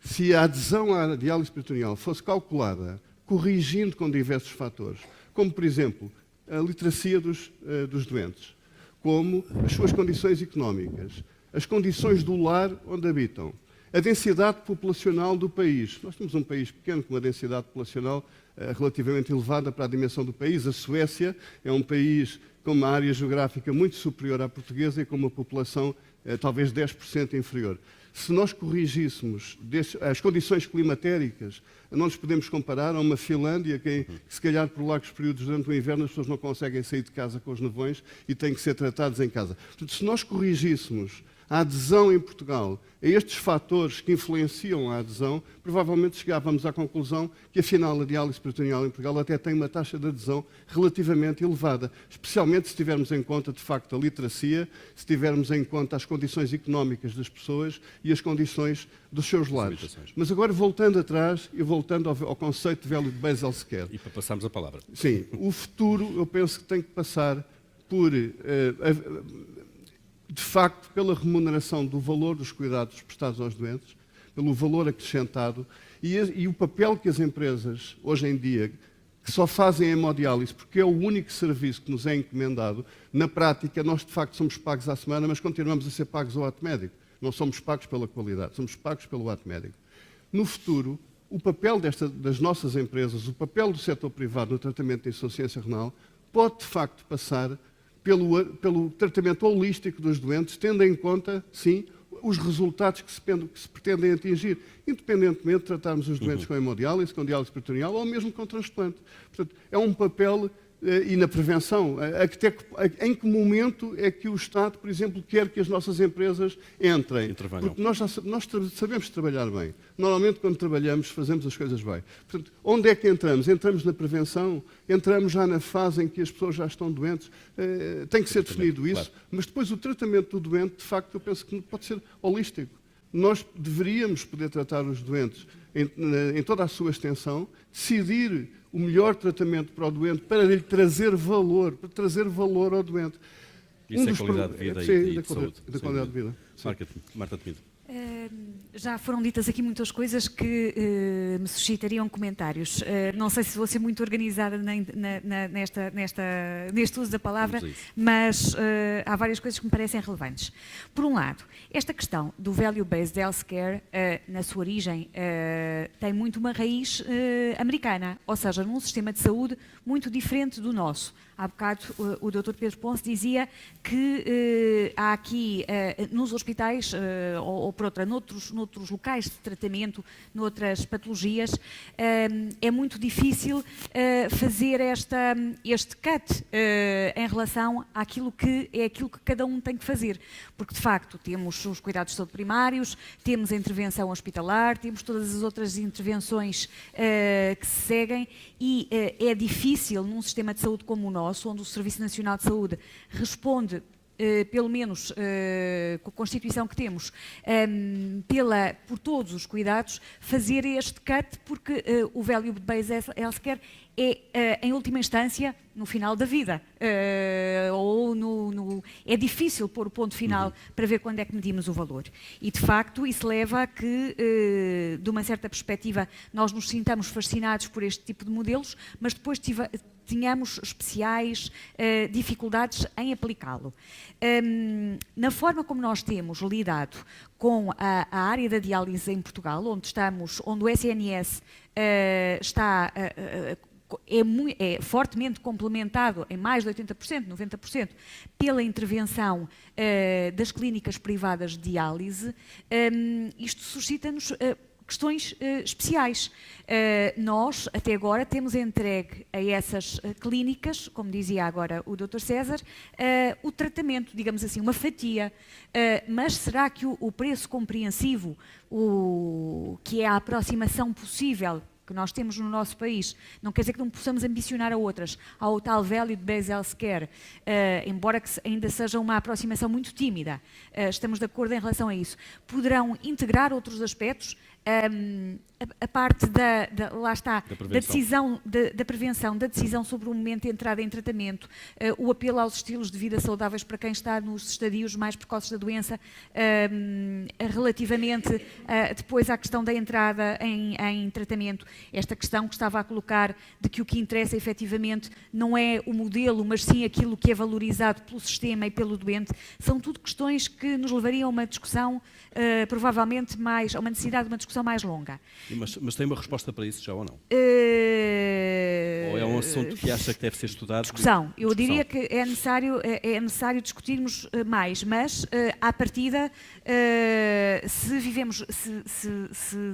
se a adesão à diálise peritoneal fosse calculada, corrigindo com diversos fatores, como, por exemplo, a literacia dos doentes, como as suas condições económicas, as condições do lar onde habitam, a densidade populacional do país. Nós temos um país pequeno com uma densidade populacional relativamente elevada para a dimensão do país. A Suécia é um país com uma área geográfica muito superior à portuguesa e com uma população talvez 10% inferior. Se nós corrigíssemos as condições climatéricas, não nos podemos comparar a uma Finlândia que se calhar por largos períodos durante o inverno as pessoas não conseguem sair de casa com os nevões e têm que ser tratados em casa. Portanto, se nós corrigíssemos a adesão em Portugal a estes fatores que influenciam a adesão, provavelmente chegávamos à conclusão que, afinal, a diálise peritoneal em Portugal até tem uma taxa de adesão relativamente elevada, especialmente se tivermos em conta, de facto, a literacia, se tivermos em conta as condições económicas das pessoas e as condições dos seus lares. Mas agora, voltando atrás e voltando ao conceito de value-based healthcare. E para passarmos a palavra. Sim, o futuro, eu penso que tem que passar por de facto, pela remuneração do valor dos cuidados prestados aos doentes, pelo valor acrescentado e o papel que as empresas, hoje em dia, que só fazem hemodiálise, porque é o único serviço que nos é encomendado, na prática, nós de facto somos pagos à semana, mas continuamos a ser pagos ao ato médico. Não somos pagos pela qualidade, somos pagos pelo ato médico. No futuro, o papel das nossas empresas, o papel do setor privado no tratamento da insuficiência renal, pode de facto passar pelo tratamento holístico dos doentes, tendo em conta, sim, os resultados que se pretendem atingir, independentemente de tratarmos os doentes com hemodiálise, com diálise peritoneal ou mesmo com transplante. Portanto, é um papel, e na prevenção, em que momento é que o Estado, por exemplo, quer que as nossas empresas entrem? Porque nós sabemos trabalhar bem. Normalmente, quando trabalhamos, fazemos as coisas bem. Portanto, onde é que entramos? Entramos na prevenção? Entramos já na fase em que as pessoas já estão doentes? Tem que ser definido isso, claro. Mas depois o tratamento do doente, de facto, eu penso que pode ser holístico. Nós deveríamos poder tratar os doentes em toda a sua extensão, decidir o melhor tratamento para o doente, para lhe trazer valor, ao doente. Isso é qualidade de vida e de saúde. Da qualidade de vida. Marta Temido. Já foram ditas aqui muitas coisas que me suscitariam comentários. Não sei se vou ser muito organizada neste uso da palavra, mas há várias coisas que me parecem relevantes. Por um lado, esta questão do Value-Based Healthcare, na sua origem, tem muito uma raiz americana, ou seja, num sistema de saúde muito diferente do nosso. Há bocado o Dr. Pedro Ponce dizia que há aqui, nos hospitais, ou por outra, noutros locais de tratamento, noutras patologias, é muito difícil fazer este cut em relação àquilo que cada um tem que fazer. Porque, de facto, temos os cuidados de saúde primários, temos a intervenção hospitalar, temos todas as outras intervenções que se seguem e é difícil, num sistema de saúde como o nosso, onde o Serviço Nacional de Saúde responde, pelo menos com a Constituição que temos, por todos os cuidados, fazer este cut, porque o Value-Based Healthcare é, em última instância, no final da vida. É difícil pôr o ponto final para ver quando é que medimos o valor. E, de facto, isso leva a que, de uma certa perspectiva, nós nos sintamos fascinados por este tipo de modelos, mas depois tenhamos especiais dificuldades em aplicá-lo. Na forma como nós temos lidado com a área da diálise em Portugal, onde o SNS está é fortemente complementado em mais de 80%, 90%, pela intervenção das clínicas privadas de diálise, isto suscita-nos questões especiais. Nós, até agora, temos entregue a essas clínicas, como dizia agora o Dr. César, o tratamento, digamos assim, uma fatia. Mas será que o preço compreensivo, que é a aproximação possível que nós temos no nosso país, não quer dizer que não possamos ambicionar a outras, ao tal Value-Based Healthcare, embora que ainda seja uma aproximação muito tímida, estamos de acordo em relação a isso, poderão integrar outros aspectos, a parte lá está, da decisão, da prevenção, da decisão sobre o momento de entrada em tratamento, o apelo aos estilos de vida saudáveis para quem está nos estadios mais precoces da doença, relativamente depois à questão da entrada em tratamento, esta questão que estava a colocar de que o que interessa efetivamente não é o modelo, mas sim aquilo que é valorizado pelo sistema e pelo doente, são tudo questões que nos levariam a uma discussão, provavelmente a uma necessidade de uma discussão mais longa. Mas tem uma resposta para isso já ou não? Ou é um assunto que acha que deve ser estudado? Discussão. Eu diria que é necessário discutirmos mais, mas à partida, se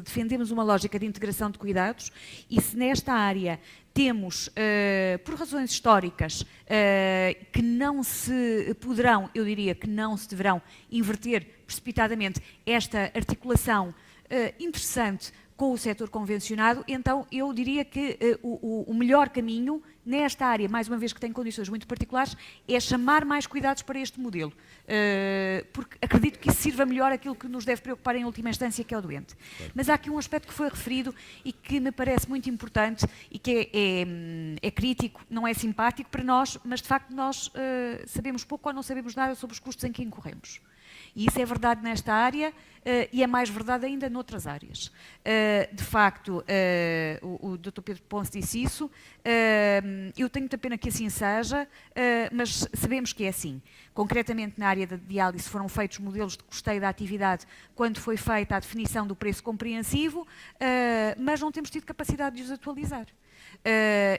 defendemos uma lógica de integração de cuidados e se nesta área temos, por razões históricas, que não se poderão, eu diria que não se deverão inverter precipitadamente esta articulação interessante com o setor convencionado, então eu diria que o melhor caminho nesta área, mais uma vez que tem condições muito particulares, é chamar mais cuidados para este modelo, porque acredito que isso sirva melhor aquilo que nos deve preocupar em última instância, que é o doente. Claro. Mas há aqui um aspecto que foi referido e que me parece muito importante e que é crítico, não é simpático para nós, mas de facto nós sabemos pouco ou não sabemos nada sobre os custos em que incorremos. E isso é verdade nesta área e é mais verdade ainda noutras áreas. De facto, o Dr. Pedro Ponce disse isso, eu tenho muita pena que assim seja, mas sabemos que é assim. Concretamente na área da diálise foram feitos modelos de custeio da atividade quando foi feita a definição do preço compreensivo, mas não temos tido capacidade de os atualizar.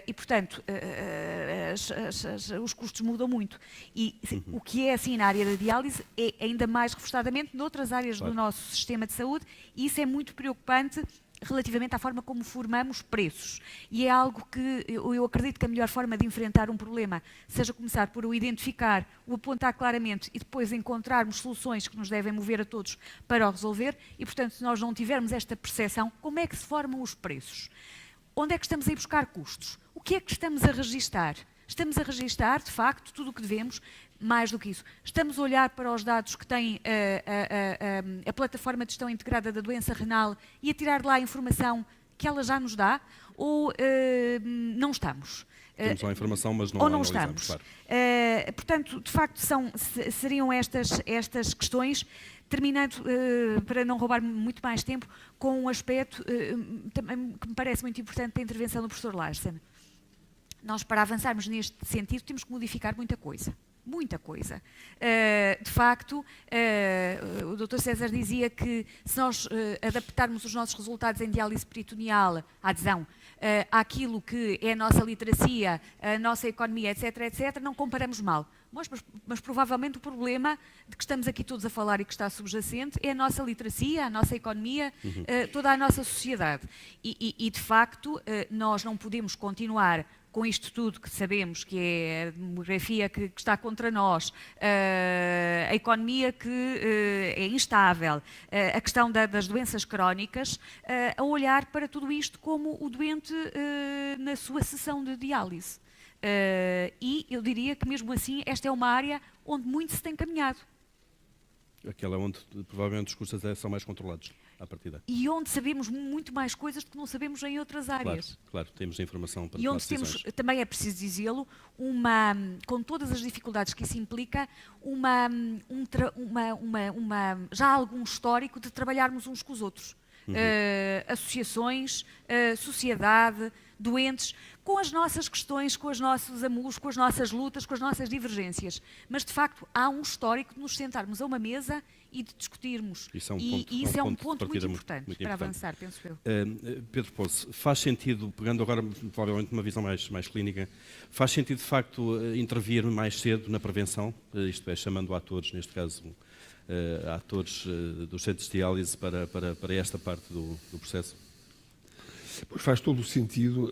E, portanto, os custos mudam muito. E o que é assim na área da diálise é ainda mais reforçadamente noutras áreas do nosso sistema de saúde, e isso é muito preocupante relativamente à forma como formamos preços. E é algo que eu acredito que a melhor forma de enfrentar um problema seja começar por o identificar, o apontar claramente e depois encontrarmos soluções que nos devem mover a todos para o resolver. E, portanto, se nós não tivermos esta percepção, como é que se formam os preços? Onde é que estamos a ir buscar custos? O que é que estamos a registar? Estamos a registar, de facto, tudo o que devemos, mais do que isso. Estamos a olhar para os dados que tem a plataforma de gestão integrada da doença renal e a tirar de lá a informação que ela já nos dá, ou não estamos? Temos lá a informação, mas não ou não analisamos, estamos. Claro. Portanto, de facto, seriam estas questões. Terminando, para não roubar muito mais tempo, com um aspecto também que me parece muito importante da intervenção do professor Larsen. Nós, para avançarmos neste sentido, temos que modificar muita coisa. Muita coisa. De facto, o Dr. César dizia que se nós adaptarmos os nossos resultados em diálise peritoneal, a adesão, àquilo que é a nossa literacia, a nossa economia, etc., etc., não comparamos mal. Mas provavelmente o problema de que estamos aqui todos a falar e que está subjacente é a nossa literacia, a nossa economia, toda a nossa sociedade. E de facto, nós não podemos continuar com isto tudo que sabemos, que é a demografia que está contra nós, a economia que é instável, a questão das doenças crónicas, a olhar para tudo isto como o doente na sua sessão de diálise. E eu diria que mesmo assim esta é uma área onde muito se tem caminhado. Aquela onde provavelmente os custos são mais controlados à partida. E onde sabemos muito mais coisas do que não sabemos em outras áreas. Claro, temos a informação para e onde temos, também é preciso dizê-lo, com todas as dificuldades que isso implica, já há algum histórico de trabalharmos uns com os outros. Associações, sociedade, doentes, com as nossas questões, com os nossos amuros, com as nossas lutas, com as nossas divergências. Mas, de facto, há um histórico de nos sentarmos a uma mesa e de discutirmos. Isso é um ponto muito importante para avançar, penso eu. Pedro Ponce, faz sentido, pegando agora provavelmente uma visão mais clínica, faz sentido, de facto, intervir mais cedo na prevenção, isto é, chamando atores, neste caso, atores dos centros de diálise para esta parte do processo? Pois faz todo o sentido,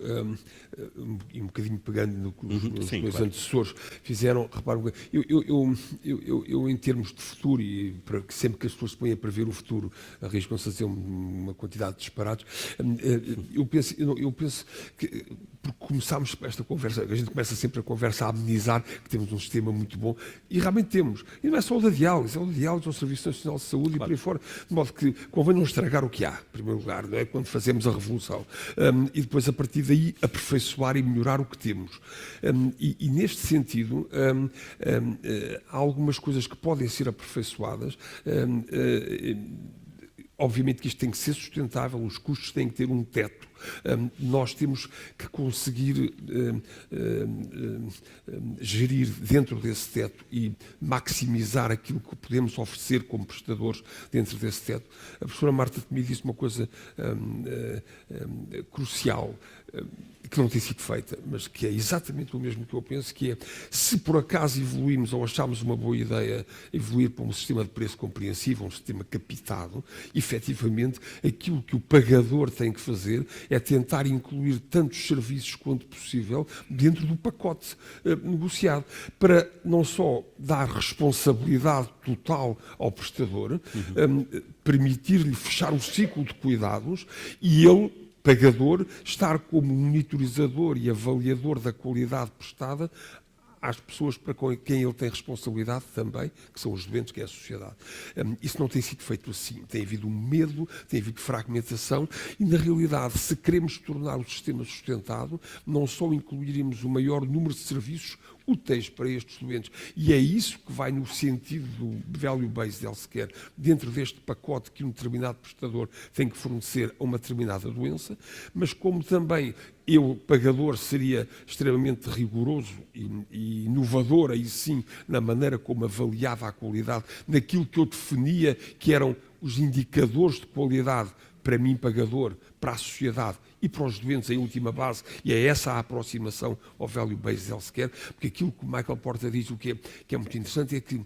e um bocadinho pegando no que os meus antecessores fizeram. Reparem, eu em termos de futuro, e para que sempre que as pessoas se põem a prever o futuro, arriscam-se a dizer uma quantidade de disparates, eu penso que, porque começámos esta conversa, a gente começa sempre a conversa a amenizar que temos um sistema muito bom, e realmente temos. E não é só o da diálise, é o da diálise, é o Serviço Nacional de Saúde, claro. E por aí fora, de modo que convém não estragar o que há, em primeiro lugar, não é? Quando fazemos a revolução. E depois, a partir daí, aperfeiçoar e melhorar o que temos. E neste sentido, há algumas coisas que podem ser aperfeiçoadas. Obviamente que isto tem que ser sustentável, os custos têm que ter um teto. Nós temos que conseguir gerir dentro desse teto e maximizar aquilo que podemos oferecer como prestadores dentro desse teto. A professora Marta me disse uma coisa crucial, que não tem sido feita, mas que é exatamente o mesmo que eu penso, que é, se por acaso evoluímos ou achamos uma boa ideia evoluir para um sistema de preço compreensível, um sistema capitado, efetivamente, aquilo que o pagador tem que fazer é tentar incluir tantos serviços quanto possível dentro do pacote negociado, para não só dar responsabilidade total ao prestador, permitir-lhe fechar o ciclo de cuidados e ele, pagador, estar como monitorizador e avaliador da qualidade prestada às pessoas para quem ele tem responsabilidade também, que são os doentes, que é a sociedade. Isso não tem sido feito assim. Tem havido medo, tem havido fragmentação e, na realidade, se queremos tornar o sistema sustentado, não só incluiremos o maior número de serviços úteis para estes doentes, e é isso que vai no sentido do value-based healthcare, dentro deste pacote que um determinado prestador tem que fornecer a uma determinada doença, mas como também eu, pagador, seria extremamente rigoroso e inovador, aí sim, na maneira como avaliava a qualidade, naquilo que eu definia que eram os indicadores de qualidade para mim, pagador, para a sociedade e para os doentes em última base, e é essa a aproximação ao value-based healthcare, porque aquilo que o Michael Porter diz, o que é muito interessante, é que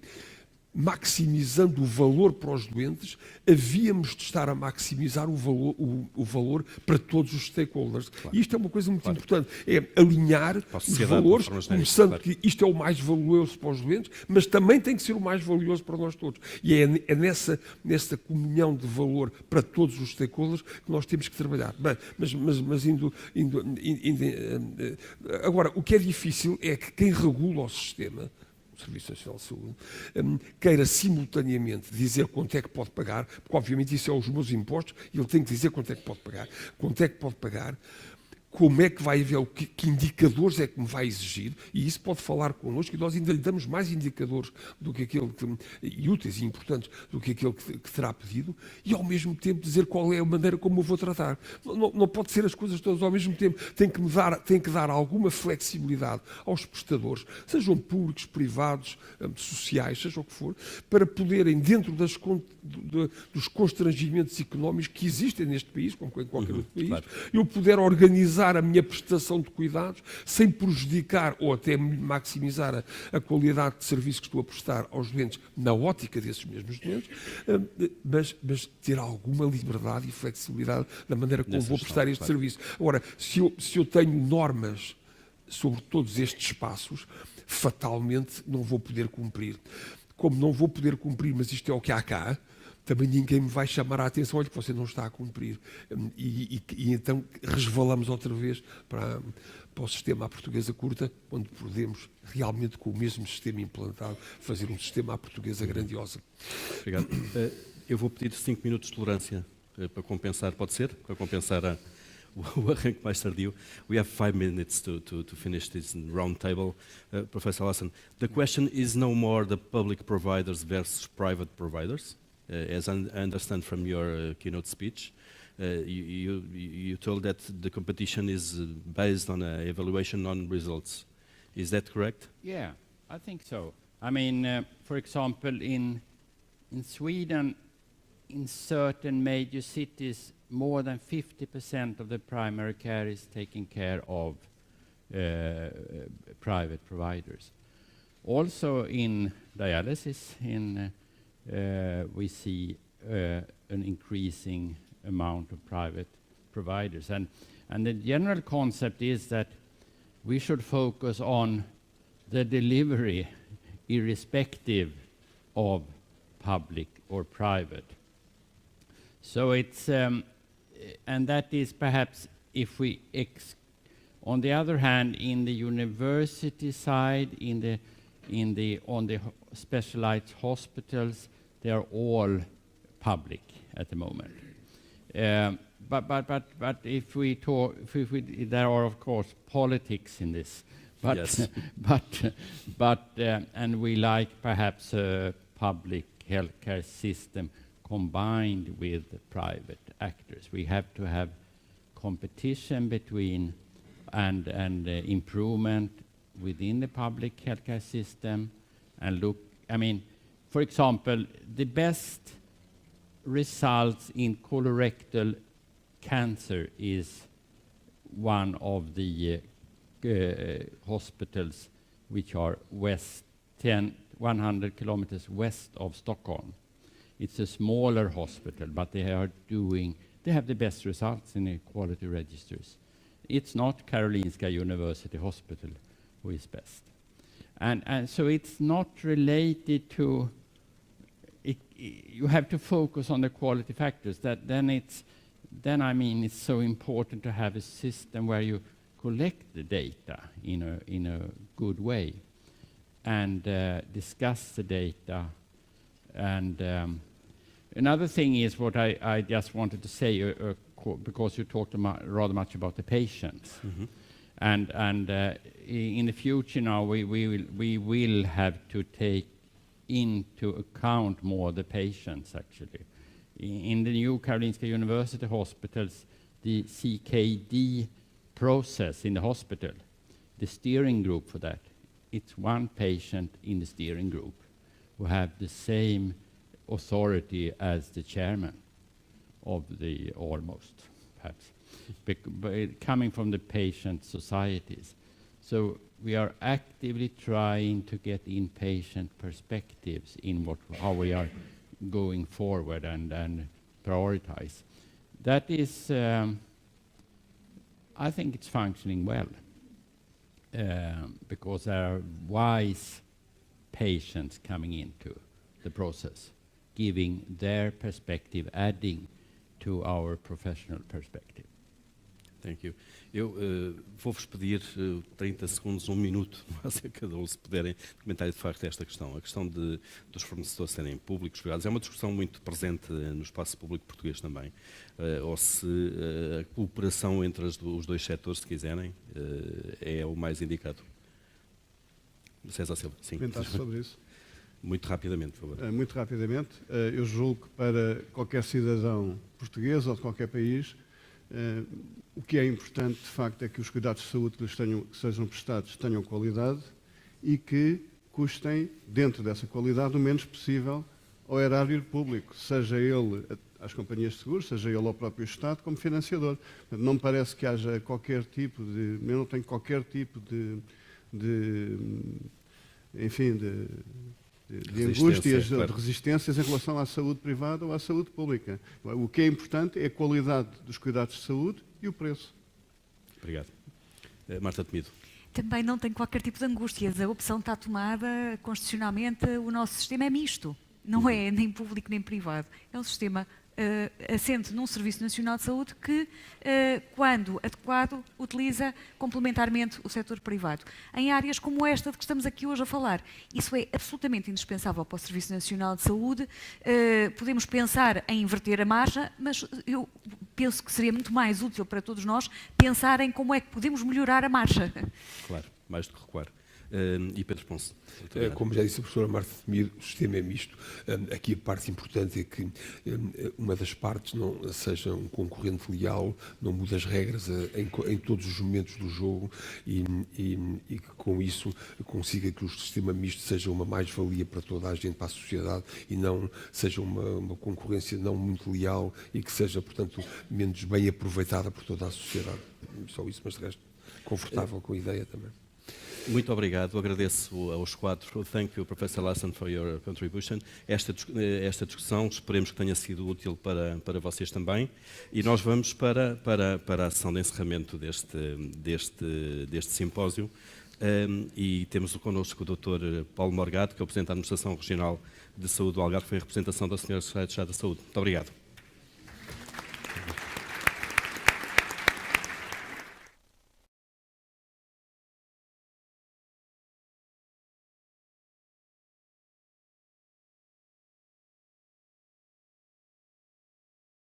maximizando o valor para os doentes, havíamos de estar a maximizar o valor para todos os stakeholders. Claro. E isto é uma coisa muito importante, é alinhar os valores, começando que isto é o mais valioso para os doentes, mas também tem que ser o mais valioso para nós todos. E é nessa comunhão de valor para todos os stakeholders que nós temos que trabalhar. Bem, mas indo agora, o que é difícil é que quem regula o sistema, o Serviço Nacional de Saúde, queira simultaneamente dizer quanto é que pode pagar, porque obviamente isso é os meus impostos, e ele tem que dizer quanto é que pode pagar, como é que vai haver, que indicadores é que me vai exigir, e isso pode falar connosco, e nós ainda lhe damos mais indicadores do que aquele e úteis e importantes do que aquele que terá pedido, e ao mesmo tempo dizer qual é a maneira como eu vou tratar. Não pode ser as coisas todas ao mesmo tempo, tem que dar alguma flexibilidade aos prestadores, sejam públicos, privados, sociais, seja o que for, para poderem, dentro dos constrangimentos económicos que existem neste país, como em qualquer outro país, claro, eu puder organizar a minha prestação de cuidados sem prejudicar ou até maximizar a qualidade de serviço que estou a prestar aos doentes na ótica desses mesmos doentes, mas ter alguma liberdade e flexibilidade na maneira como vou prestar este serviço. Agora, se eu tenho normas sobre todos estes espaços, fatalmente não vou poder cumprir. Como não vou poder cumprir, mas isto é o que há cá, também ninguém me vai chamar a atenção, olha que você não está a cumprir. E então resvalamos outra vez para o sistema à portuguesa curta, onde podemos realmente, com o mesmo sistema implantado, fazer um sistema à portuguesa grandiosa. Obrigado. Eu vou pedir 5 minutos de tolerância para compensar, pode ser? Para compensar o arranque mais tardio. We have 5 minutes to finish this round table. Professor Lassen, the question is no more the public providers versus private providers. As I understand from your keynote speech, you told that the competition is based on an evaluation on results. Is that correct? Yeah, I think so. I mean, for example, in Sweden, in certain major cities, more than 50% of the primary care is taken care of private providers. Also in dialysis, we see an increasing amount of private providers. And the general concept is that we should focus on the delivery irrespective of public or private. So it's, and that is perhaps if we, on the other hand, in the university side, on the specialized hospitals, they are all public at the moment. But if we talk, there are of course politics in this. But yes. And we like perhaps a public healthcare system combined with private actors. We have to have competition between and improvement within the public healthcare system, and look. I mean, for example, the best results in colorectal cancer is one of the hospitals which are 100 kilometers west of Stockholm. It's a smaller hospital, but they they have the best results in the quality registers. It's not Karolinska University Hospital who is best. And so it's not related to, you have to focus on the quality factors. Then it's so important to have a system where you collect the data in a good way and discuss the data. And another thing is what I just wanted to say, because you talked rather much about the patients. Mm-hmm. And in the future now, we will have to take into account more the patients, actually. In the new Karolinska University hospitals, the CKD process in the hospital, the steering group for that, it's one patient in the steering group who have the same authority as the chairman of the, almost, perhaps, coming from the patient societies. So we are actively trying to get in patient perspectives in how we are going forward and prioritize. That is, I think it's functioning well, because there are wise patients coming into the process, giving their perspective, adding to our professional perspective. Thank you. Eu vou-vos pedir 30 segundos, 1 minuto, a cada um, se puderem comentar de facto esta questão. A questão dos fornecedores serem públicos, privados, é uma discussão muito presente no espaço público português também. Ou se a cooperação entre os dois setores, se quiserem, é o mais indicado. César Silva, sim. Comentar sobre isso? Muito rapidamente, por favor. Muito rapidamente. Eu julgo que para qualquer cidadão português ou de qualquer país, o que é importante, de facto, é que os cuidados de saúde que sejam prestados tenham qualidade e que custem, dentro dessa qualidade, o menos possível ao erário público, seja ele às companhias de seguros, seja ele ao próprio Estado, como financiador. Não me parece que haja qualquer tipo de... Eu não tenho qualquer tipo de angústias, de resistências em relação à saúde privada ou à saúde pública. O que é importante é a qualidade dos cuidados de saúde e o preço. Obrigado. Marta Temido. Também não tem qualquer tipo de angústias. A opção está tomada constitucionalmente. O nosso sistema é misto. Não é nem público nem privado. É um sistema assente num Serviço Nacional de Saúde que, quando adequado, utiliza complementarmente o setor privado. Em áreas como esta de que estamos aqui hoje a falar, isso é absolutamente indispensável para o Serviço Nacional de Saúde. Podemos pensar em inverter a marcha, mas eu penso que seria muito mais útil para todos nós pensar em como é que podemos melhorar a marcha. Claro, mais do que recuar. E Pedro Ponce. Como já disse a professora Marta Temido, o sistema é misto. Aqui a parte importante é que uma das partes não seja um concorrente leal, não muda as regras em todos os momentos do jogo e que com isso consiga que o sistema misto seja uma mais-valia para toda a gente, para a sociedade, e não seja uma concorrência não muito leal e que seja, portanto, menos bem aproveitada por toda a sociedade. Só isso, mas de resto, confortável com a ideia também. Muito obrigado, agradeço aos quatro. Thank you, Professor Larsen, for your contribution. Esta discussão esperemos que tenha sido útil para vocês também. E nós vamos para a sessão de encerramento deste simpósio. E temos connosco o Dr. Paulo Morgado, que é o Presidente da Administração Regional de Saúde do Algarve, foi em representação da Sra. Secretária de Estado da Saúde. Muito obrigado.